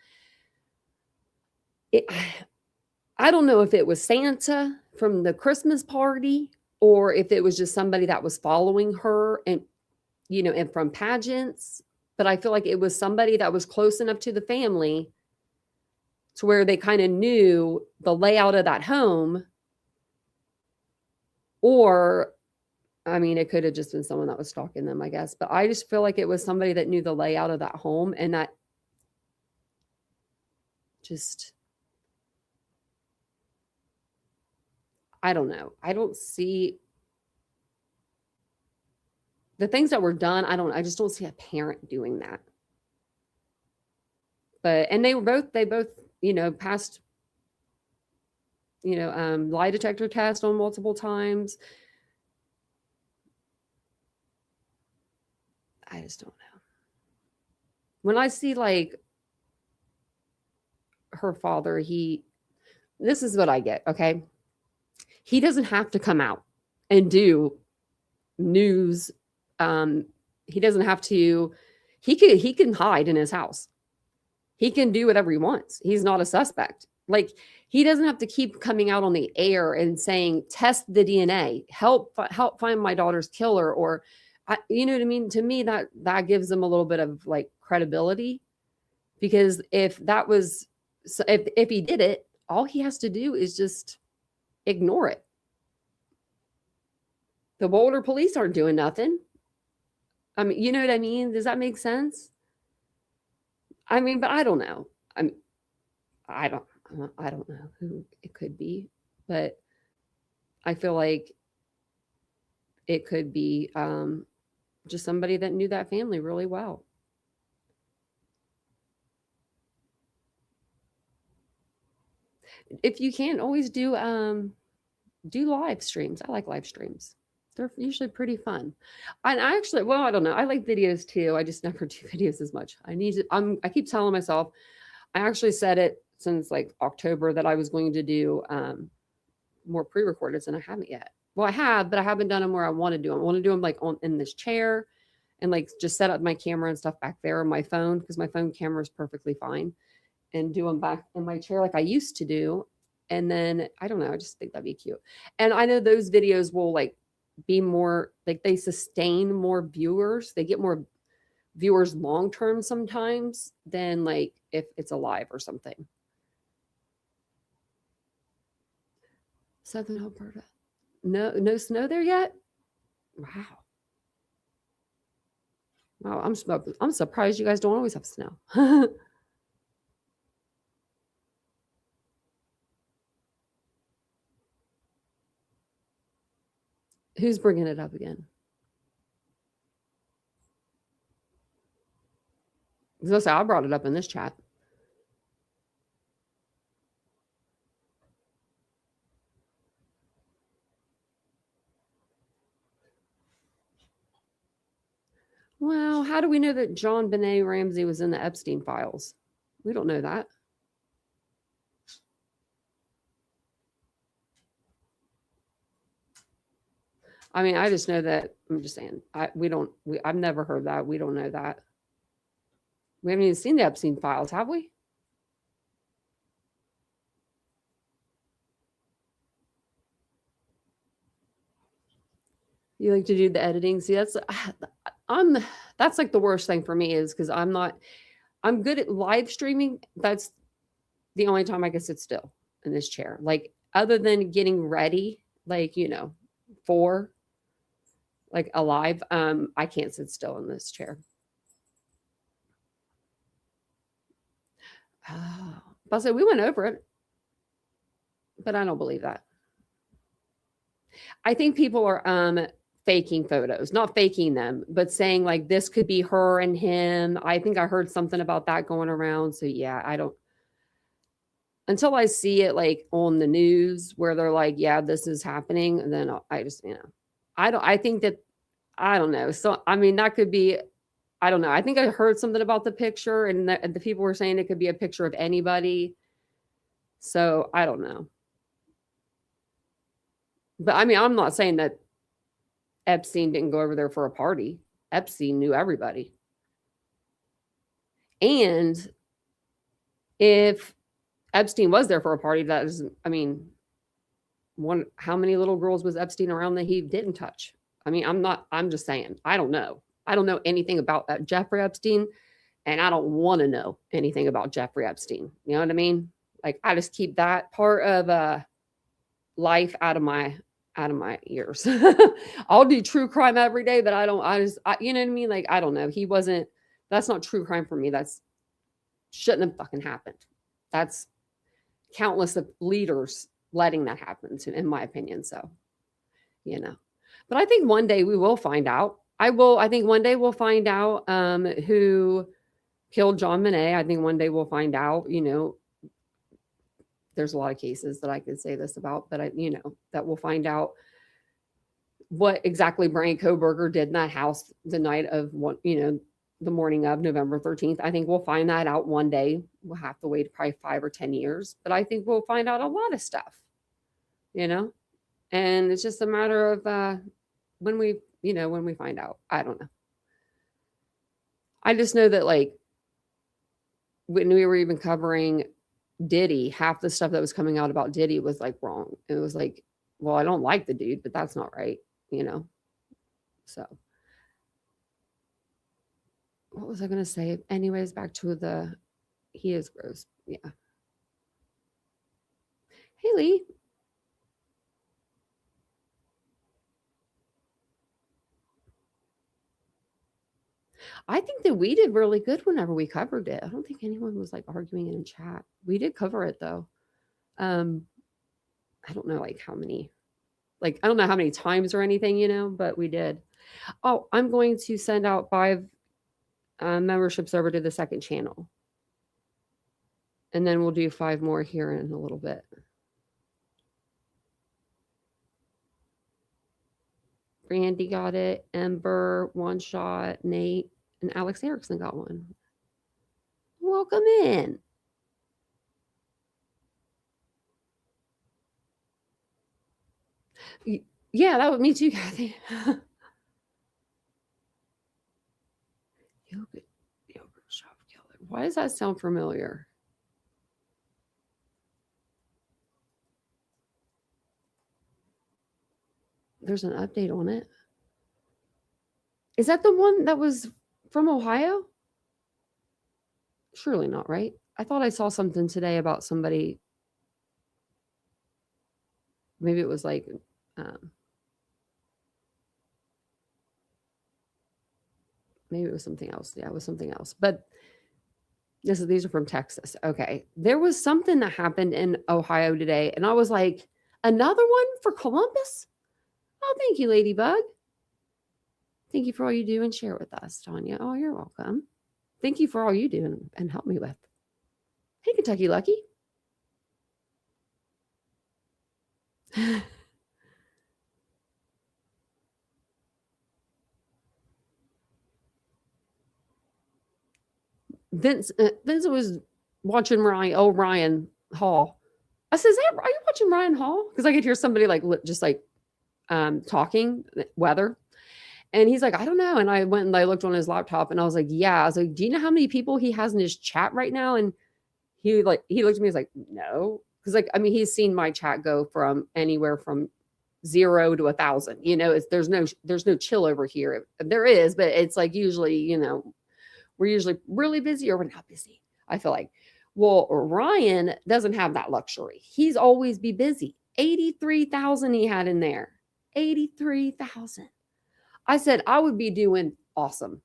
I don't know if it was Santa from the Christmas party or if it was just somebody that was following her and, you know, and from pageants, but I feel like it was somebody that was close enough to the family to where they kind of knew the layout of that home. Or, I mean, it could have just been someone that was stalking them, I guess, but I just feel like it was somebody that knew the layout of that home and that just, I don't know. I don't see the things that were done, I just don't see a parent doing that. But, and they both, passed, lie detector test on multiple times. I just don't know. When I see like her father, this is what I get, okay? He doesn't have to come out and do news. He doesn't have to, he can hide in his house. He can do whatever he wants. He's not a suspect. Like, he doesn't have to keep coming out on the air and saying, test the DNA, help find my daughter's killer, or you know what I mean? To me, that gives him a little bit of like credibility, because if he did it, all he has to do is just ignore it. The Boulder police aren't doing nothing. I mean, you know what I mean? Does that make sense? I mean, but I don't know. I don't know who it could be, but I feel like it could be just somebody that knew that family really well. If you can, always do live streams. I like live streams. They're usually pretty fun. And I actually, well, I don't know. I like videos too. I just never do videos as much. I keep telling myself, I actually said it since like October that I was going to do more pre-recordeds, and I haven't yet. Well, I have, but I haven't done them where I want to do them. I want to do them like in this chair, and like just set up my camera and stuff back there on my phone, because my phone camera is perfectly fine, and do them back in my chair like I used to do. And then I don't know, I just think that'd be cute. And I know those videos will like be more like, they sustain more viewers. They get more viewers long term sometimes than like if it's a live or something. Southern Alberta. No snow there yet? Wow. Wow, I'm surprised you guys don't always have snow. Who's bringing it up again? I brought it up in this chat. Well, how do we know that JonBenét Ramsey was in the Epstein files? We don't know that. I mean, I just know that, I'm just saying, I've never heard that. We don't know that. We haven't even seen the Epstein files, have we? You like to do the editing? See, that's like the worst thing for me, is because I'm good at live streaming. That's the only time I can sit still in this chair. Like, other than getting ready, like, for like a live, I can't sit still in this chair. Oh, but so we went over it, but I don't believe that. I think people are faking photos, not faking them, but saying like this could be her and him. I think I heard something about that going around. So yeah, I don't, until I see it like on the news where they're like, yeah, this is happening. And then I just, I think that, I don't know. So, I mean, that could be, I don't know. I think I heard something about the picture, and the people were saying it could be a picture of anybody. So I don't know. But I mean, I'm not saying that Epstein didn't go over there for a party. Epstein knew everybody. And if Epstein was there for a party, that is, I mean, how many little girls was Epstein around that he didn't touch? I mean, I'm just saying, I don't know. I don't know anything about Jeffrey Epstein, and I don't want to know anything about Jeffrey Epstein. You know what I mean? Like, I just keep that part of life out of my ears. I'll do true crime every day, but you know what I mean? Like, I don't know. That's not true crime for me. That's shouldn't have fucking happened. That's countless of leaders letting that happen, in my opinion. So, but I think one day we will find out. I think one day we'll find out who killed John Monet. I think one day we'll find out, there's a lot of cases that I could say this about, but that we'll find out what exactly Brian Kohberger did in that house the night of the morning of November 13th. I think we'll find that out one day. We'll have to wait probably 5 or 10 years, but I think we'll find out a lot of stuff, and it's just a matter of when we find out. I don't know. I just know that when we were even covering Diddy, half the stuff that was coming out about Diddy was wrong. It was well, I don't like the dude, but that's not right, So what was I going to say? Anyways, back to he is gross. Yeah. Hey, Lee. I think that we did really good whenever we covered it. I don't think anyone was arguing in chat. We did cover it though. I don't know how many, I don't know how many times or anything, but we did. Oh, I'm going to send out 5 memberships over to the second channel. And then we'll do 5 more here in a little bit. Brandy got it. Ember, One Shot, Nate, and Alex Erickson got one. Welcome in. Yeah, that was me too, Kathy. Yogurt shop killer. Why does that sound familiar? There's an update on it. Is that the one that was from Ohio? Surely not, right? I thought I saw something today about somebody. Maybe it was maybe it was something else. Yeah, it was something else. But these are from Texas. Okay. There was something that happened in Ohio today. And I was like, another one for Columbus? Oh, thank you, Ladybug. Thank you for all you do and share with us, Tanya. Oh, you're welcome. Thank you for all you do and help me with. Hey, Kentucky Lucky. Vince was watching Ryan Hall. I says, hey, are you watching Ryan Hall? Because I could hear somebody just talking weather. And he's like, I don't know. And I went and I looked on his laptop and I was like, yeah. I was like, do you know how many people he has in his chat right now? And he looked at me, he's like, no. Because he's seen my chat go from anywhere from 0 to 1,000. There's no chill over here. There is, but it's usually, we're usually really busy or we're not busy. I feel like. Well, Ryan doesn't have that luxury. He's always be busy. 83,000 he had in there. 83,000. I said I would be doing awesome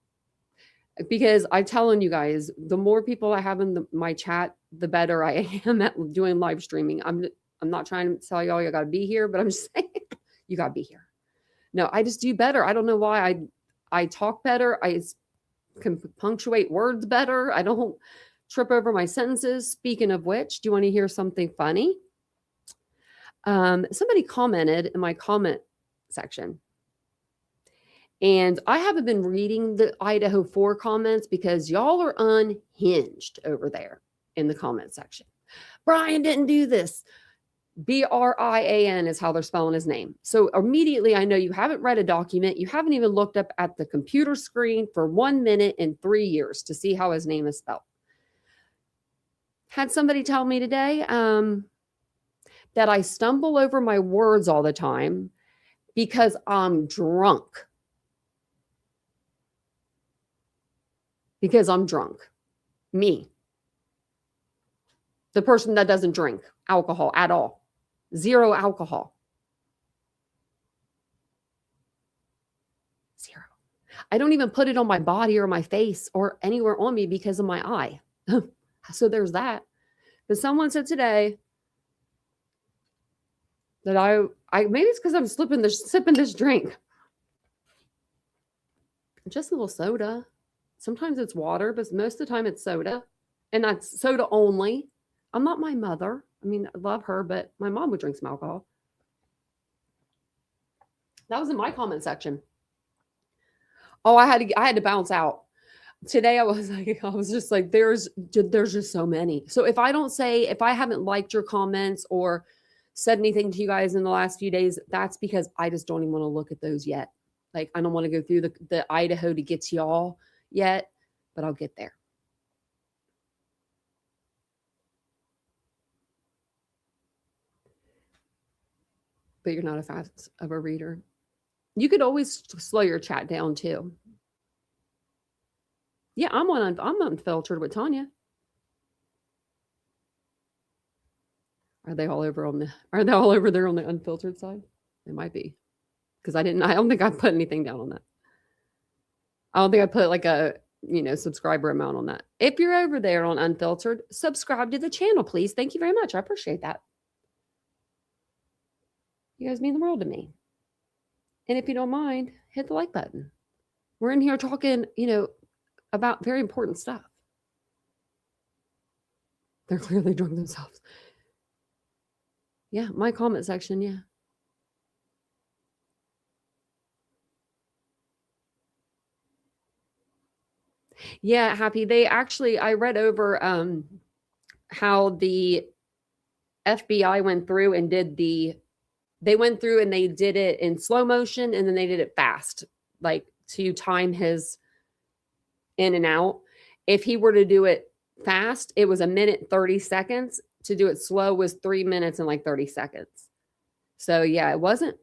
because I'm telling you guys, the more people I have in my chat, the better I am at doing live streaming. I'm not trying to tell y'all you got to be here, but I'm just saying you got to be here. No, I just do better. I don't know why I talk better. I can punctuate words better. I don't trip over my sentences. Speaking of which, do you want to hear something funny? Somebody commented in my comment section. And I haven't been reading the Idaho 4 comments because y'all are unhinged over there in the comment section. Brian didn't do this. Brian is how they're spelling his name. So immediately I know you haven't read a document. You haven't even looked up at the computer screen for 1 minute in 3 years to see how his name is spelled. Had somebody tell me today that I stumble over my words all the time because I'm drunk. Because I'm drunk. Me. The person that doesn't drink alcohol at all. 0 alcohol. 0. I don't even put it on my body or my face or anywhere on me because of my eye. So there's that. But someone said today that I maybe it's because I'm sipping this drink. Just a little soda. Sometimes it's water, but most of the time it's soda. And that's soda only. I'm not my mother. I mean, I love her, but my mom would drink some alcohol. That was in my comment section. Oh, I had to bounce out. Today I was like, I was just like, there's just so many. So if I haven't liked your comments or said anything to you guys in the last few days, that's because I just don't even want to look at those yet. Like, I don't want to go through the Idaho to get to y'all yet, but I'll get there. But you're not a fast of a reader. You could always slow your chat down too. Yeah, I'm unfiltered with Tanya. Are they all over there on the unfiltered side? It might be. Because I don't think I put anything down on that. I don't think I put like a, subscriber amount on that. If you're over there on unfiltered, subscribe to the channel, please. Thank you very much. I appreciate that. You guys mean the world to me. And if you don't mind, hit the like button. We're in here talking, about very important stuff. They're clearly drunk themselves. Yeah, my comment section, yeah. Yeah, Happy. I read over how the FBI went through and they went through and they did it in slow motion and then they did it fast, like to time his in and out. If he were to do it fast, it was 1 minute 30 seconds. To do it slow was 3 minutes and like 30 seconds. So yeah, it wasn't,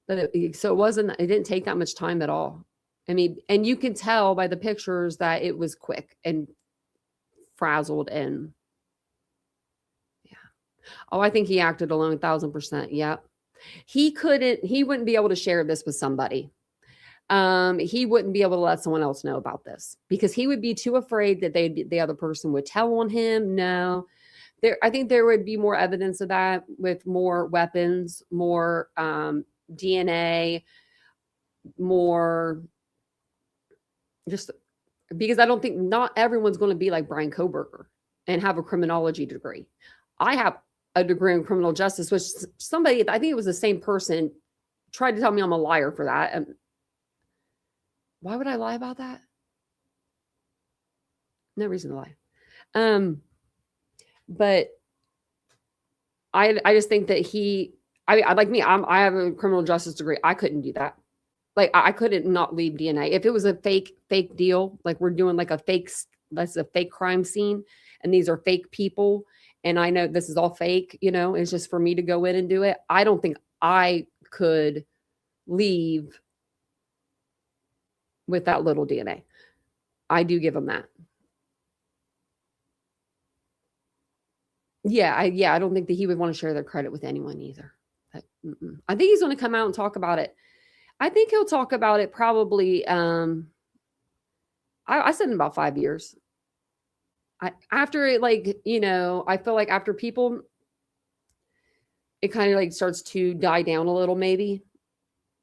it didn't take that much time at all. I mean, and you can tell by the pictures that it was quick and frazzled and yeah. Oh, I think he acted alone 1,000%. Yeah. He wouldn't be able to share this with somebody. He wouldn't be able to let someone else know about this because he would be too afraid that the other person would tell on him. No, I think there would be more evidence of that with more weapons, more DNA, more just because I don't think not everyone's going to be like Bryan Kohberger and have a criminology degree. I have a degree in criminal justice, which somebody, I think it was the same person, tried to tell me I'm a liar for that. And why would I lie about that? No reason to lie. But I just think that I have a criminal justice degree. I couldn't do that. Like I couldn't not leave DNA. If it was a fake deal, like we're doing like that's a fake crime scene and these are fake people. And I know this is all fake, it's just for me to go in and do it. I don't think I could leave with that little DNA. I do give him that. Yeah, I don't think that he would want to share their credit with anyone either. I think he's going to come out and talk about it. I think he'll talk about it probably. I said in about 5 years. After it, I feel like after people, it kind of like starts to die down a little, maybe.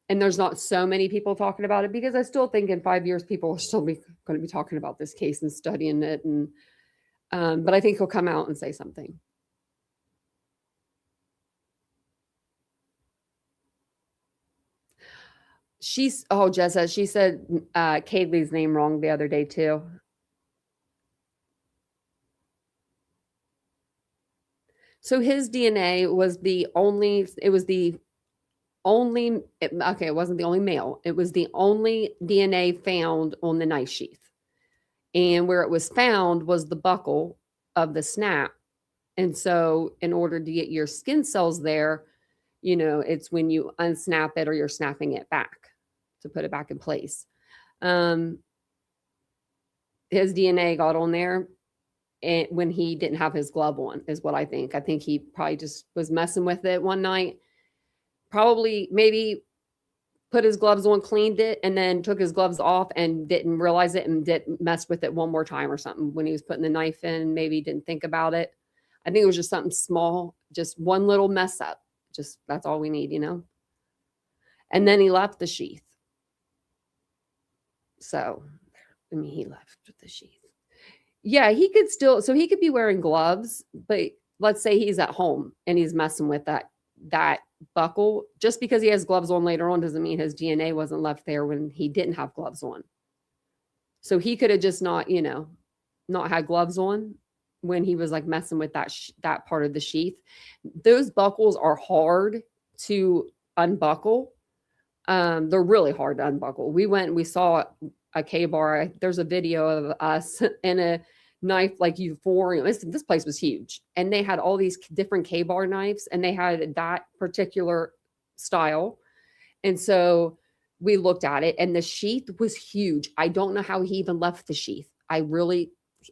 And there's not so many people talking about it because I still think in 5 years, people are still going to be talking about this case and studying it. And, but I think he'll come out and say something. Jessa, she said Kaylee's name wrong the other day too. So his DNA was it wasn't the only male. It was the only DNA found on the knife sheath. And where it was found was the buckle of the snap. And so in order to get your skin cells there, it's when you unsnap it or you're snapping it back to put it back in place. His DNA got on there and when he didn't have his glove on is what I think. I think he probably just was messing with it one night. Probably maybe put his gloves on, cleaned it, and then took his gloves off and didn't realize it and didn't mess with it one more time or something when he was putting the knife in. Maybe didn't think about it. I think it was just something small, just one little mess up. Just that's all we need, And then he left the sheath. So, I mean, he left with the sheath. Yeah, he could still, so he could be wearing gloves, but let's say he's at home and he's messing with that buckle. Just because he has gloves on later on doesn't mean his DNA wasn't left there when he didn't have gloves on. So he could have just not, not had gloves on when he was like messing with that part of the sheath. Those buckles are hard to unbuckle. They're really hard to unbuckle. We saw a K-bar. There's a video of us in a knife like Euphorium. This place was huge, and they had all these different K-bar knives, and they had that particular style. And so we looked at it, and the sheath was huge. I don't know how he even left the sheath.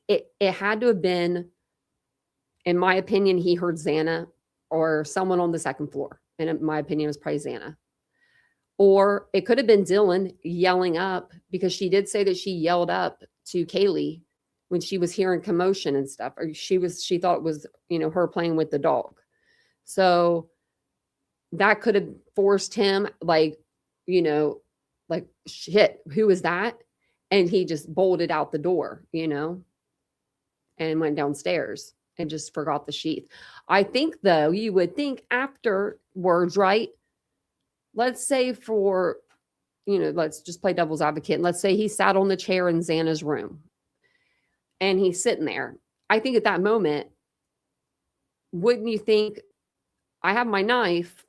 It had to have been, in my opinion, he heard Xana or someone on the second floor. And in my opinion, it was probably Xana. Or it could have been Dylan yelling up, because she did say that she yelled up to Kaylee when she was hearing commotion and stuff. Or she thought it was, her playing with the dog. So that could have forced him, like, shit, who is that? And he just bolted out the door, and went downstairs and just forgot the sheath. I think, though, you would think afterwards, right? Let's say let's just play devil's advocate. And let's say he sat on the chair in Xana's room and he's sitting there. I think at that moment, wouldn't you think, I have my knife.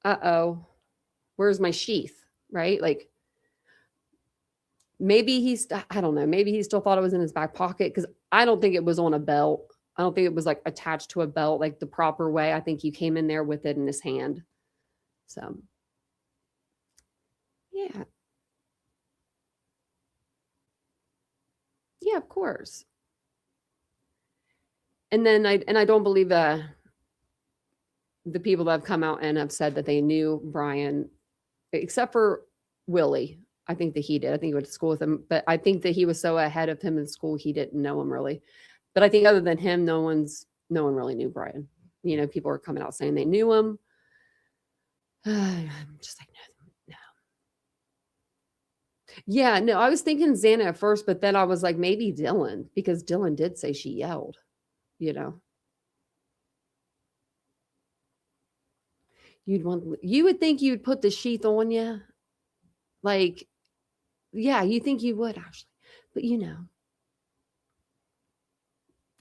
Uh-oh, where's my sheath? Right? Like, maybe I don't know, maybe he still thought it was in his back pocket, because I don't think it was on a belt. I don't think it was like attached to a belt like the proper way. I think he came in there with it in his hand. So, yeah. Yeah, of course. And then I don't believe the people that have come out and have said that they knew Brian, except for Willie. I think that he did. I think he went to school with him, but I think that he was so ahead of him in school, he didn't know him really. But I think other than him, no one really knew Brian. People are coming out saying they knew him. I'm just like, no. Yeah, no, I was thinking Xana at first, but then I was like, maybe Dylan, because Dylan did say she yelled, You would think you'd put the sheath on you. Like, yeah, you think you would, actually. But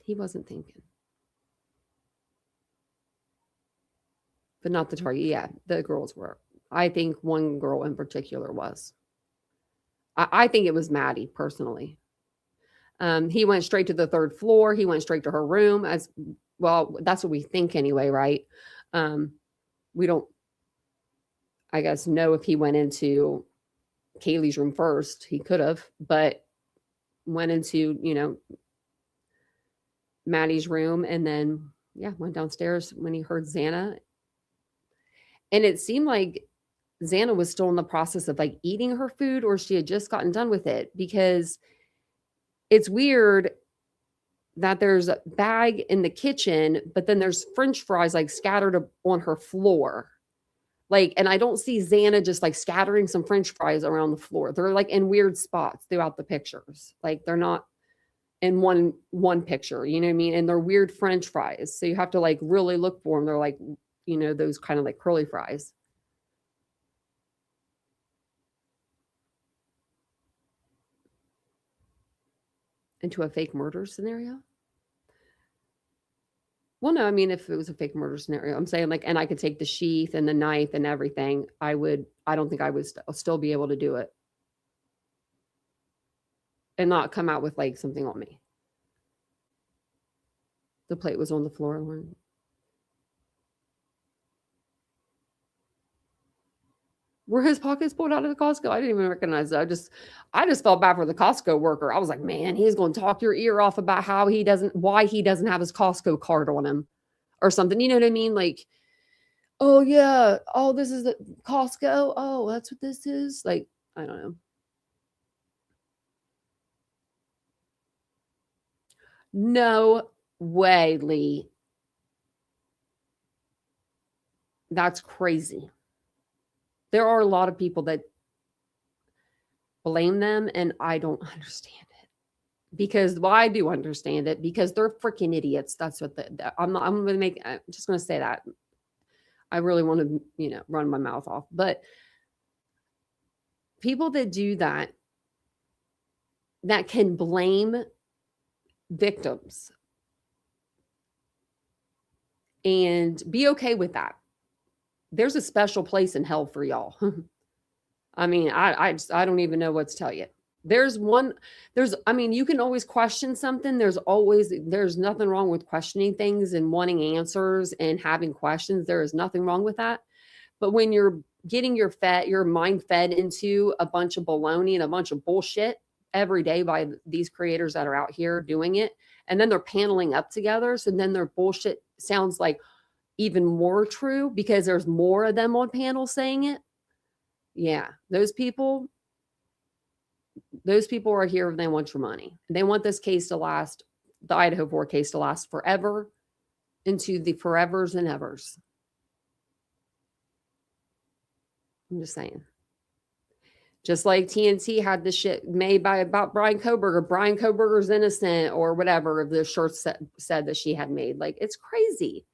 he wasn't thinking. But not the target. Yeah, the girls were. I think one girl in particular was. I think it was Maddie, personally. He went straight to the third floor. He went straight to her room. As well, that's what we think anyway, right? We don't, I guess, know if he went into Kaylee's room first. He could have, but went into, Maddie's room, and then, went downstairs when he heard Xana. And it seemed like Xana was still in the process of like eating her food, or she had just gotten done with it, because it's weird that there's a bag in the kitchen, but then there's French fries like scattered on her floor. Like, and I don't see Xana just like scattering some French fries around the floor. They're like in weird spots throughout the pictures. Like, they're not in one picture, you know what I mean? And they're weird French fries. So you have to like really look for them. They're like, those kind of like curly fries. Into a fake murder scenario? Well, no, I mean, if it was a fake murder scenario, I'm saying, like, and I could take the sheath and the knife and everything, I don't think I would still be able to do it and not come out with like something on me. The plate was on the floor, Lauren. Were his pockets pulled out of the Costco? I didn't even recognize that. I just felt bad for the Costco worker. I was like, man, he's going to talk your ear off about why he doesn't have his Costco card on him or something. You know what I mean? Like, oh yeah, oh, this is the Costco. Oh, that's what this is. Like, I don't know. No way, Lee. That's crazy. There are a lot of people that blame them, and I don't understand it. Because, well, I do understand it because they're freaking idiots. That's what I'm just going to say that. I really want to, run my mouth off. But people that do that can blame victims and be okay with that. There's a special place in hell for y'all. I mean, I don't even know what to tell you. You can always question something. There's nothing wrong with questioning things and wanting answers and having questions. There is nothing wrong with that. But when you're getting your mind fed into a bunch of baloney and a bunch of bullshit every day by these creators that are out here doing it, and then they're paneling up together, so then their bullshit sounds like even more true because there's more of them on panel saying it. Yeah, those people are here and they want your money. They want this case to last, the Idaho 4 case to last forever, into the forevers and evers. I'm just saying. Just like TNT had this shit made about Bryan Kohberger. Bryan Kohberger's innocent or whatever the shirt said that she had made. Like, it's crazy.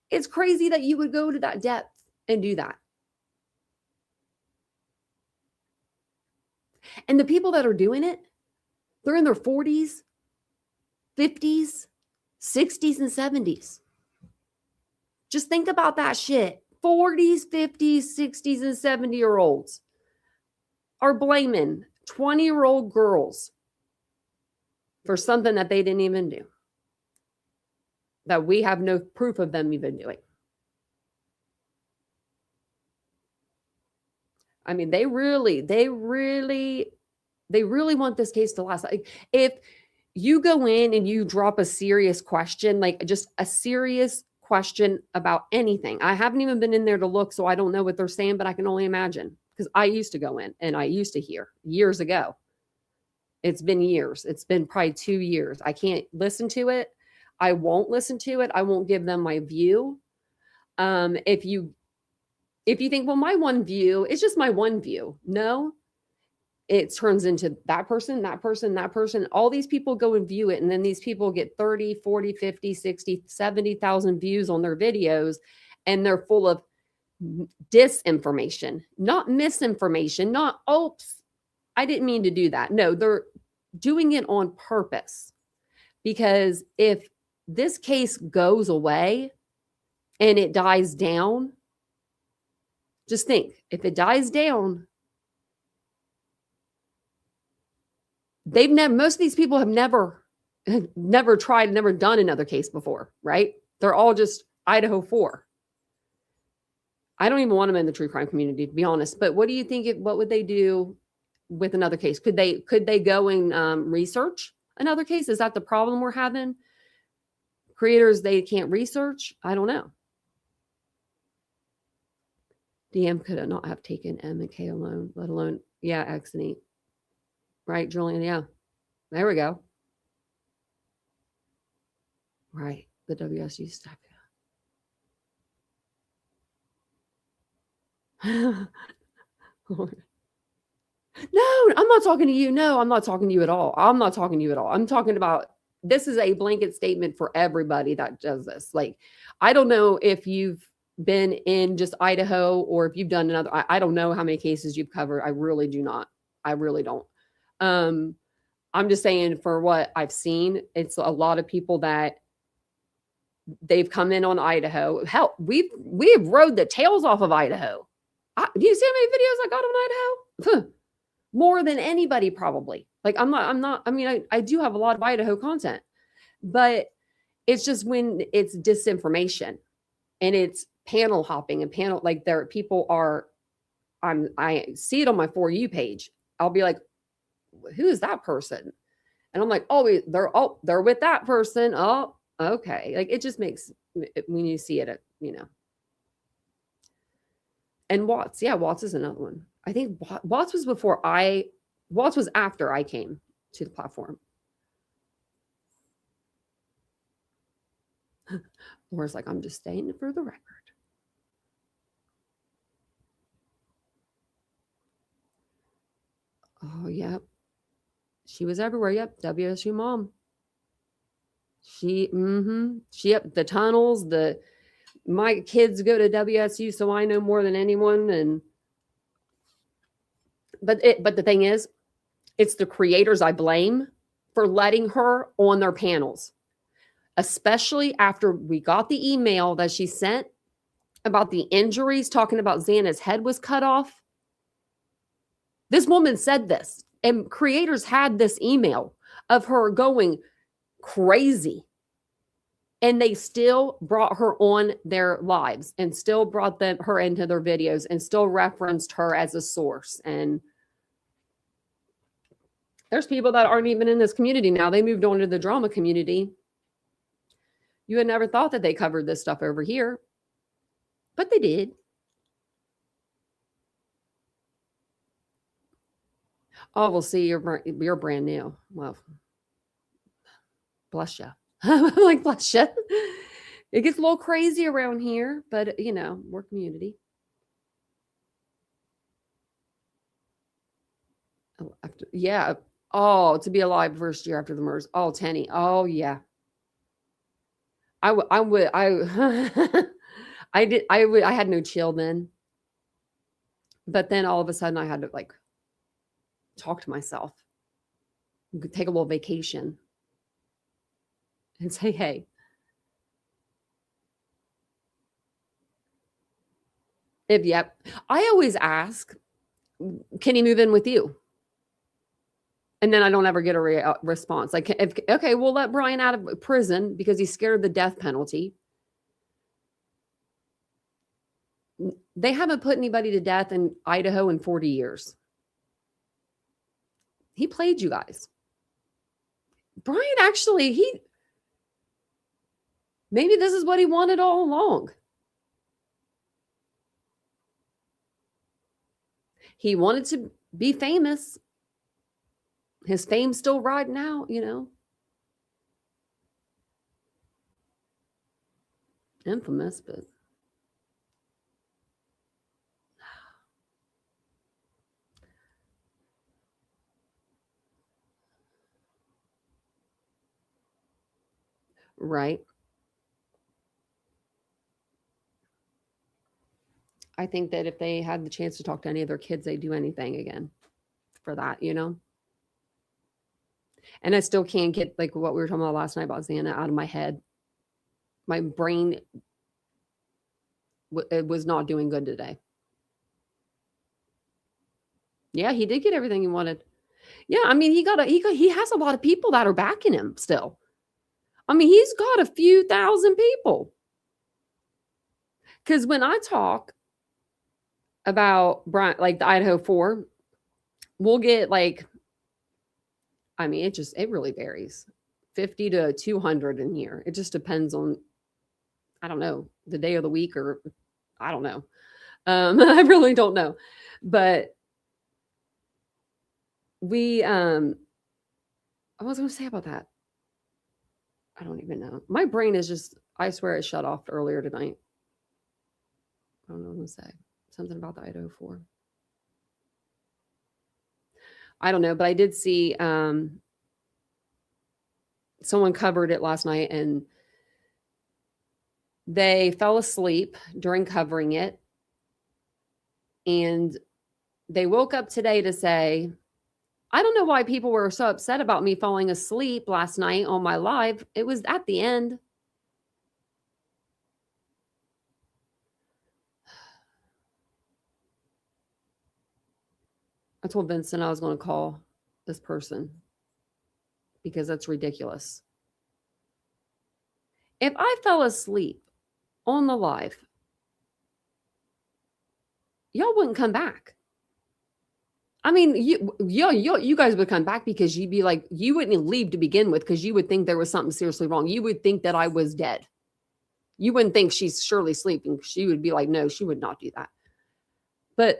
It's crazy that you would go to that depth and do that. And the people that are doing it, they're in their 40s, 50s, 60s, and 70s. Just think about that shit. 40s, 50s, 60s, and 70-year-olds are blaming 20-year-old girls for something that they didn't even do, that we have no proof of them even doing. I mean, they really want this case to last. Like, if you go in and you drop a serious question, like just a serious question about anything. I haven't even been in there to look, so I don't know what they're saying, but I can only imagine because I used to go in and I used to hear years ago. It's been years. It's been probably 2 years. I can't listen to it. I won't listen to it. I won't give them my view. If you think, well, my one view is just my one view. No, it turns into that person, that person, that person. All these people go and view it. And then these people get 30, 40, 50, 60, 70,000 views on their videos. And they're full of disinformation, not misinformation, not, oops, I didn't mean to do that. No, they're doing it on purpose. Because if this case goes away and it dies down, just think, if it dies down, most of these people have never tried, never done another case before, right? They're all just Idaho 4. I don't even want them in the true crime community, to be honest. But what do you think? What would they do with another case? Could they go and research another case? Is that the problem we're having? Creators, they can't research? I don't know. DM could not have taken M and K alone, let alone, X and E. Right, Julian? Yeah. There we go. Right. The WSU stack. No, I'm not talking to you. No, I'm not talking to you at all. I'm talking about, this is a blanket statement for everybody that does this. Like, I don't know if you've been in just Idaho or if you've done another. I don't know how many cases you've covered. I really do not. I really don't. I'm just saying, for what I've seen, it's a lot of people that they've come in on Idaho. Hell, we've rode the tails off of Idaho. Do you see how many videos I got on Idaho? More than anybody, probably. Like, I do have a lot of Idaho content, but it's just when it's disinformation and it's panel hopping and like people are, I see it on my For You page. I'll be like, who is that person? And I'm like, they're with that person. Oh, okay. Like, it just makes, when you see it, And Watts, Watts is another one. I think Watts was Watts was after I came to the platform. Laura's like, I'm just staying for the record. Oh, yep. She was everywhere. Yep. WSU mom. She, yep. The tunnels, my kids go to WSU, so I know more than anyone. And, but the thing is, it's the creators I blame for letting her on their panels, especially after we got the email that she sent about the injuries, talking about Xana's head was cut off. This woman said this, and creators had this email of her going crazy, and they still brought her on their lives and still brought her into their videos and still referenced her as a source. And there's people that aren't even in this community now. They moved on to the drama community. You had never thought that they covered this stuff over here, but they did. Oh, we'll see. You're brand new. Well, bless you. I'm like, bless you. It gets a little crazy around here, but we're community. Oh, yeah. Oh, to be alive first year after the MERS. Oh, Tenny. Oh, yeah. I would. I had no chill then. But then all of a sudden I had to talk to myself, take a little vacation and say, hey, yep. I always ask, can he move in with you? And then I don't ever get a response. Okay, we'll let Brian out of prison because he's scared of the death penalty. They haven't put anybody to death in Idaho in 40 years. He played you guys. Brian actually, maybe this is what he wanted all along. He wanted to be famous. His fame's still riding out, Infamous, but right. I think that if they had the chance to talk to any of their kids, they'd do anything again for that, And I still can't get what we were talking about last night about Xana out of my head. My brain it was not doing good today. Yeah, he did get everything he wanted. Yeah, I mean, he has a lot of people that are backing him still. I mean, he's got a few thousand people. Because when I talk about Brian, the Idaho 4, we'll get I mean, it really varies. 50 to 200 in here. It just depends on, I don't know, the day of the week, or I don't know. I really don't know. But I was going to say about that. I don't even know. My brain is just, I swear it shut off earlier tonight. I don't know what I'm going to say. Something about the Idaho 4. I don't know, but I did see someone covered it last night, and they fell asleep during covering it. And they woke up today to say, I don't know why people were so upset about me falling asleep last night on my live. It was at the end. I told Vincent I was going to call this person because that's ridiculous. If I fell asleep on the live, y'all wouldn't come back. I mean, you guys would come back because you'd be like, you wouldn't leave to begin with because you would think there was something seriously wrong. You would think that I was dead. You wouldn't think she's surely sleeping. She would be like, no, she would not do that. But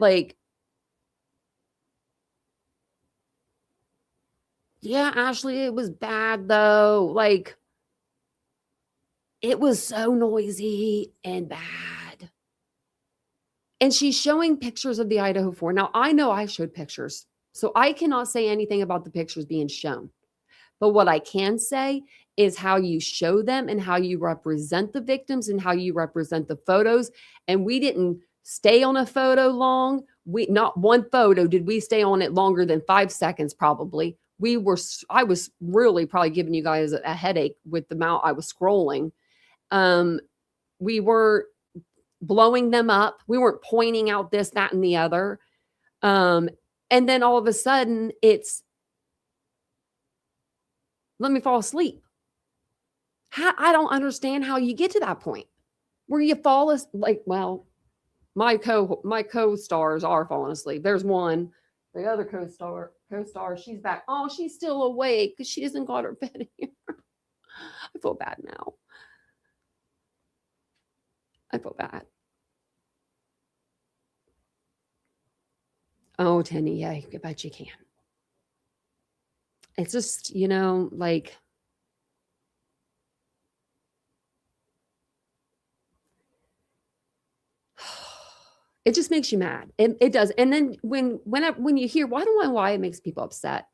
yeah, Ashley, it was bad though. It was so noisy and bad. And she's showing pictures of the Idaho 4. Now, I know I showed pictures So I cannot say anything about the pictures being shown. But what I can say is how you show them and how you represent the victims and how you represent the photos. And we didn't stay on a photo long. Not one photo did we stay on it longer than 5 seconds, probably. I was really probably giving you guys a headache with the amount I was scrolling. We weren't blowing them up. We weren't pointing out this, that, and the other. And then all of a sudden it's, let me fall asleep. I don't understand how you get to that point where you fall asleep. Well, my co-stars are falling asleep. There's one, the other co-star, she's back. Oh, she's still awake because she hasn't got her bed here. I feel bad now. I feel bad. Oh, Tenny, yeah, I bet you can. It's just, like, it just makes you mad. It does. And then when you hear, why it makes people upset.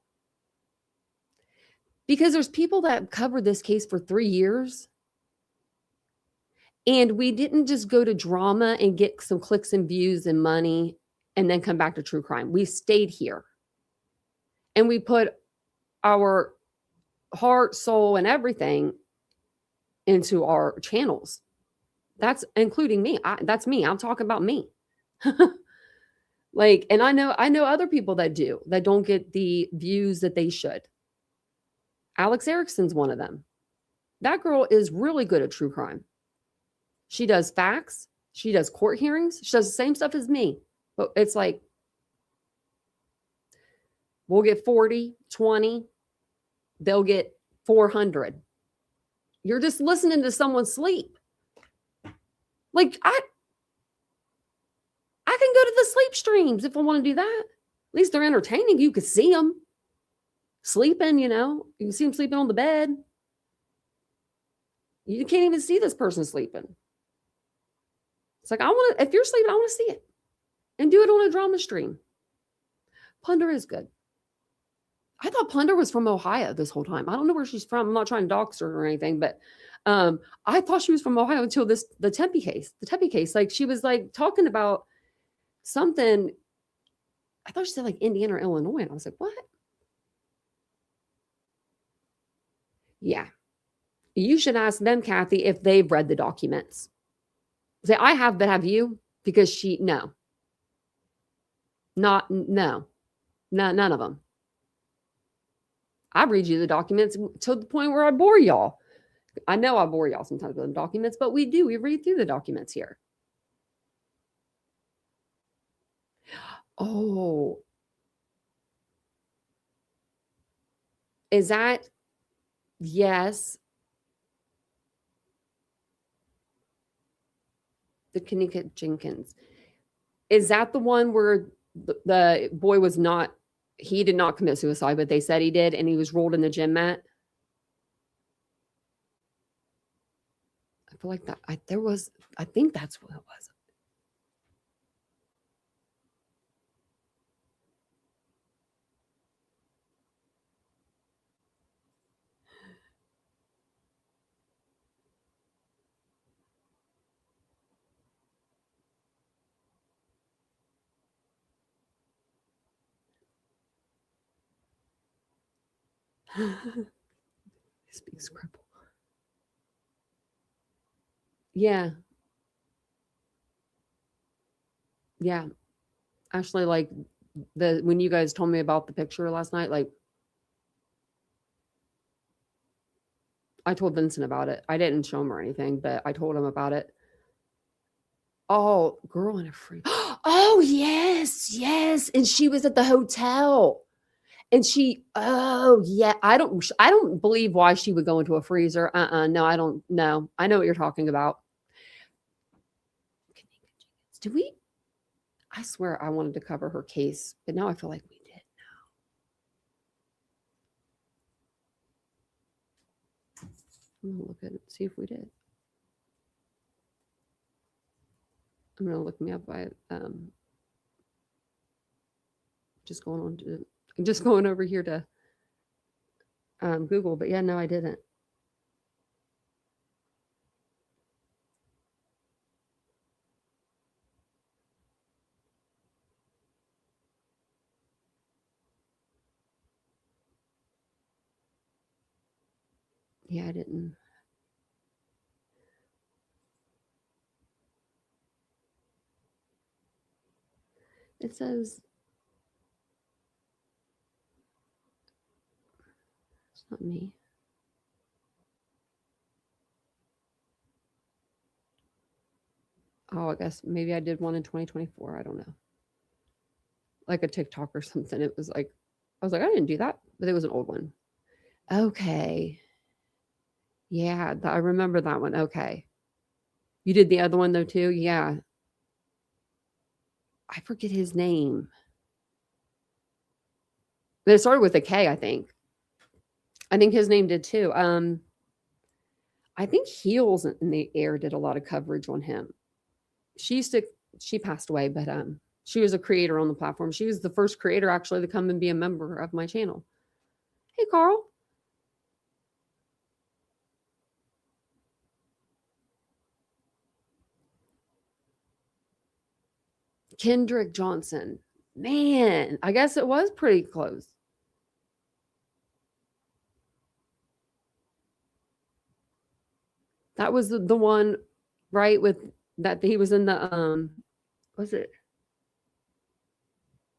Because there's people that covered this case for 3 years. And we didn't just go to drama and get some clicks and views and money and then come back to true crime. We stayed here. And we put our heart, soul, and everything into our channels. That's including me. That's me. I'm talking about me. Like, and I know other people that don't get the views that they should. Alex Erickson's one of them. That girl is really good at true crime. She does facts. She does court hearings. She does the same stuff as me. But it's like, we'll get 40, 20. They'll get 400. You're just listening to someone sleep. Like, I can go to the sleep streams if I want to do that. At least they're entertaining. You could see them sleeping, you can see them sleeping on the bed. You can't even see this person sleeping. It's like, if you're sleeping, I want to see it and do it on a drama stream. Plunder is good. I thought Plunder was from Ohio this whole time. I don't know where she's from. I'm not trying to dox her or anything, but I thought she was from Ohio until the Tempe case. Like, she was like talking about something. I thought she said like Indiana or Illinois. And I was like, what? Yeah. You should ask them, Kathy, if they've read the documents. Say, I have, but have you? Because none of them. I read you the documents to the point where I bore y'all. I know I bore y'all sometimes with the documents, but we read through the documents here. Oh. Is that? Yes. The Kanika Jenkins. Is that the one where the boy he did not commit suicide, but they said he did, and he was rolled in the gym mat? I feel like that. I think that's what it was. Speaks cripple. Yeah. Yeah. Actually, like, when you guys told me about the picture last night, like, I told Vincent about it. I didn't show him or anything, but I told him about it. Oh, girl in a freezer. Oh, yes. And she was at the hotel. And oh yeah, I don't believe why she would go into a freezer. No, I don't know. I know what you're talking about. Did we? I swear I wanted to cover her case, but now I feel like we did now. I'm gonna look at it, see if we did. I'm gonna look me up by Just going over here to Google, but yeah, no, I didn't. Yeah, I didn't. It says it's not me. Oh, I guess maybe I did one in 2024. I don't know. Like a TikTok or something. It was like, I was like, I didn't do that, but it was an old one. Okay. Yeah, I remember that one. Okay. You did the other one though too? Yeah. I forget his name. But it started with a K, I think. I think his name did too. I think Heels in the Air did a lot of coverage on him. She passed away, but she was a creator on the platform. She was the first creator actually to come and be a member of my channel. Hey, Carl. Kendrick Johnson. Man, I guess it was pretty close. That was the one, right, with that he was in the was it?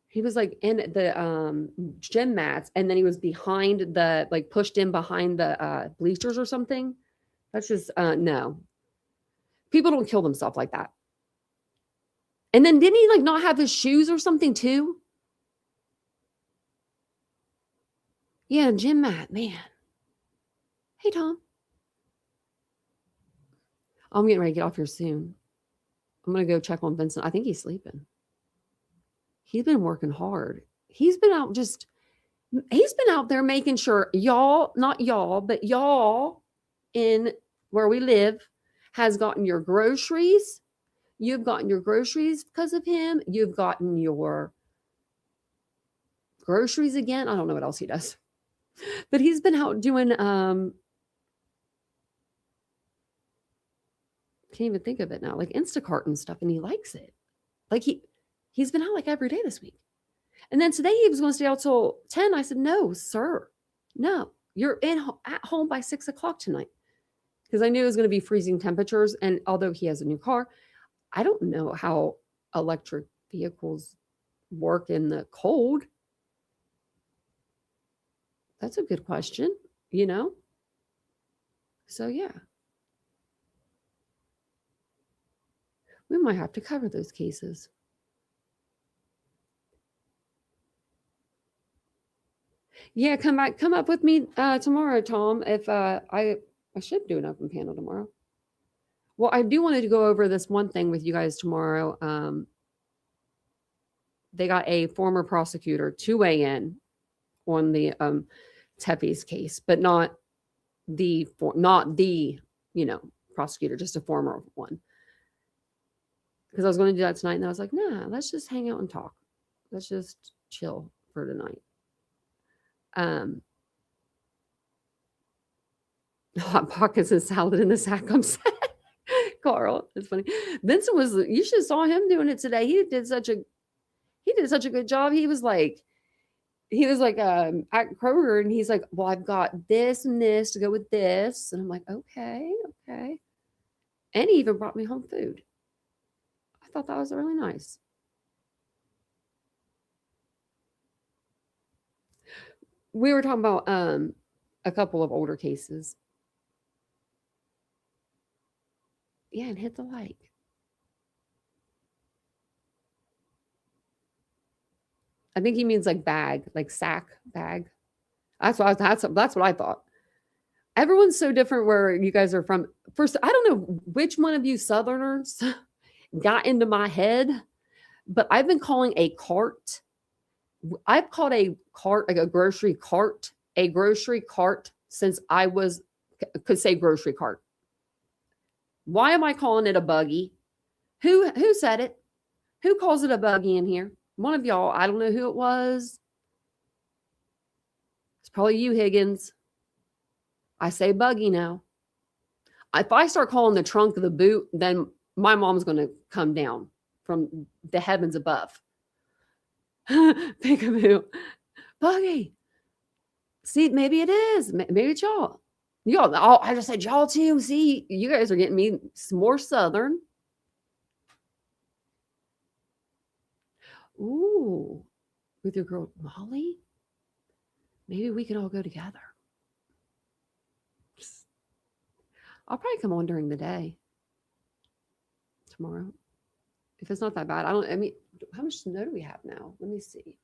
He was like in the gym mats, and then he was behind the like pushed in behind the bleachers or something. That's just no. People don't kill themselves like that. And then didn't he like not have his shoes or something too? Yeah, gym mat, man. Hey, Tom. I'm getting ready to get off here soon. I'm going to go check on Vincent. I think he's sleeping. He's been working hard. He's been out there making sure y'all, not y'all, but y'all in where we live has gotten your groceries. You've gotten your groceries because of him. You've gotten your groceries again. I don't know what else he does. But he's been out doing can't even think of it now, like Instacart and stuff, and he likes it. Like he's been out like every day this week. And then today he was going to stay out till 10. I said, no, sir. No, you're at home by 6 o'clock tonight. Because I knew it was going to be freezing temperatures. And although he has a new car, I don't know how electric vehicles work in the cold. That's a good question, you know? So, yeah. We might have to cover those cases. Yeah, come up with me tomorrow, Tom. If I should do an open panel tomorrow. Well, I do want to go over this one thing with you guys tomorrow. They got a former prosecutor to weigh in on the Tepe's case, but not the prosecutor, just a former one. Because I was going to do that tonight, and I was like, nah, let's just hang out and talk. Let's just chill for tonight. Hot pockets and salad in the sack. I'm sad. Carl, it's funny. Vincent you should have saw him doing it today. He did such a good job. He was like at Kroger, and he's like, well, I've got this and this to go with this. And I'm like, okay. And he even brought me home food. I thought that was really nice. We were talking about a couple of older cases. Yeah, and hit the like. I think he means like bag, like sack bag. That's what I thought. Everyone's so different where you guys are from. First, I don't know which one of you Southerners got into my head, but I've been calling a cart. I've called a cart, like a grocery cart since I could say grocery cart. Why am I calling it a buggy? Who said it? Who calls it a buggy in here? One of y'all, I don't know who it was. It's probably you, Higgins. I say buggy now. If I start calling the trunk the boot, then my mom's going to come down from the heavens above. Peekaboo. Buggy. See, maybe it is. Maybe it's y'all. Y'all, I just said y'all too. See, you guys are getting me some more Southern. Ooh, with your girl Molly? Maybe we could all go together. I'll probably come on during the day tomorrow. If it's not that bad. I mean, how much snow do we have now? Let me see.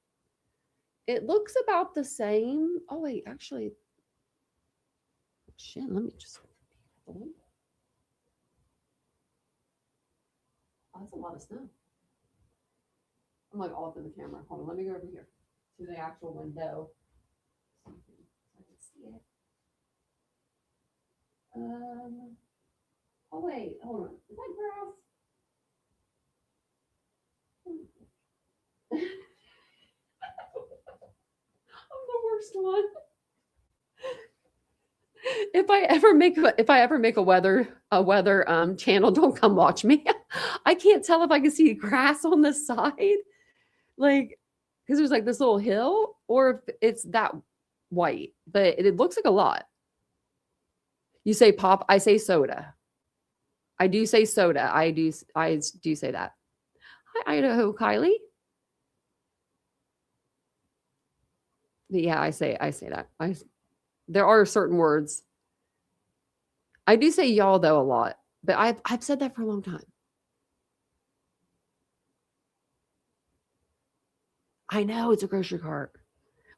It looks about the same. Oh, wait, actually. Shit, let me just. Oh, that's a lot of snow. I'm like off in the camera. Hold on, let me go over here to the actual window. So I can see it. Oh wait, hold on. Is that grass? I'm the worst one. If I ever make a weather channel, don't come watch me. I can't tell if I can see grass on the side, like because there's like this little hill, or if it's that white. But it looks like a lot. You say pop, I say soda. I do say soda. I do say that. Hi, Idaho, Kylie. But yeah, I say that. There are certain words. I do say y'all though a lot, but I've said that for a long time. I know it's a grocery cart.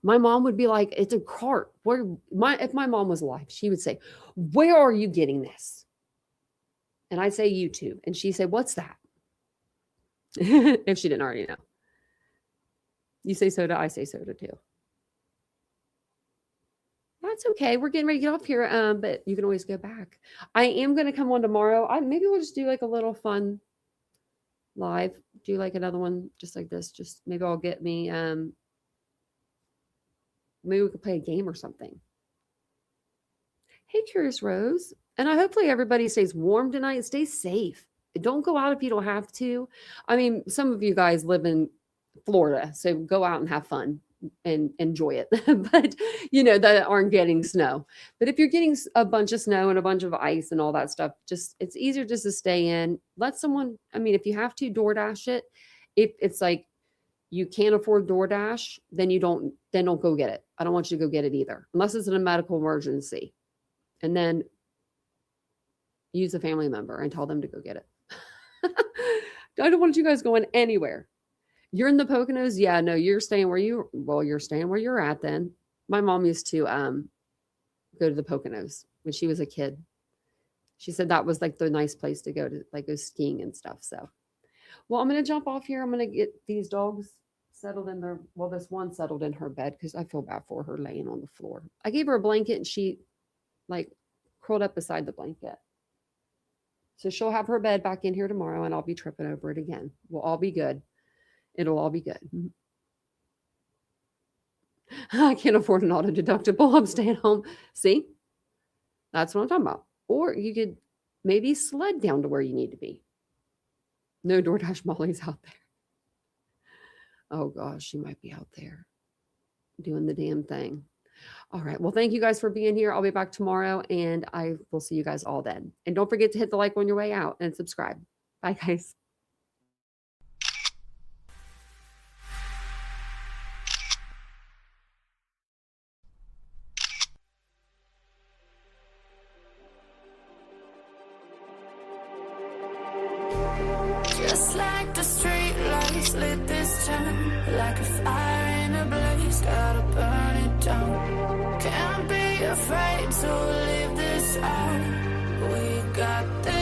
My mom would be like, it's a cart. If my mom was alive, she would say, where are you getting this? And I'd say YouTube. And she'd say, what's that? If she didn't already know. You say soda, I say soda too. That's okay. We're getting ready to get off here, but you can always go back. I am going to come on tomorrow. Maybe we'll just do like a little fun live. Do like another one just like this. Just maybe I'll get me maybe we could play a game or something. Hey, Curious Rose. And hopefully everybody stays warm tonight. Stay safe. Don't go out if you don't have to. I mean, some of you guys live in Florida, so go out and have fun and enjoy it. But, that aren't getting snow. But if you're getting a bunch of snow and a bunch of ice and all that stuff, it's easier just to stay in. Let someone, if you have to, DoorDash it. If it's like, you can't afford DoorDash, then don't go get it. I don't want you to go get it either, unless it's in a medical emergency. And then use a family member and tell them to go get it. I don't want you guys going anywhere. You're in the Poconos? Yeah, no, you're staying where you're at then. My mom used to go to the Poconos when she was a kid. She said that was like the nice place to go go skiing and stuff. So, well, I'm going to jump off here. I'm going to get these dogs settled in their, this one settled in her bed because I feel bad for her laying on the floor. I gave her a blanket and she curled up beside the blanket. So she'll have her bed back in here tomorrow and I'll be tripping over it again. We'll all be good. It'll all be good. I can't afford an auto deductible. I'm staying home. See, that's what I'm talking about. Or you could maybe sled down to where you need to be. No, DoorDash Molly's out there. Oh gosh, she might be out there doing the damn thing. All right. Well, thank you guys for being here. I'll be back tomorrow and I will see you guys all then. And don't forget to hit the like on your way out and subscribe. Bye, guys. Just like the street lights lit this town, like a fire in a blaze, gotta burn it down. Can't be afraid to leave this out. We got this.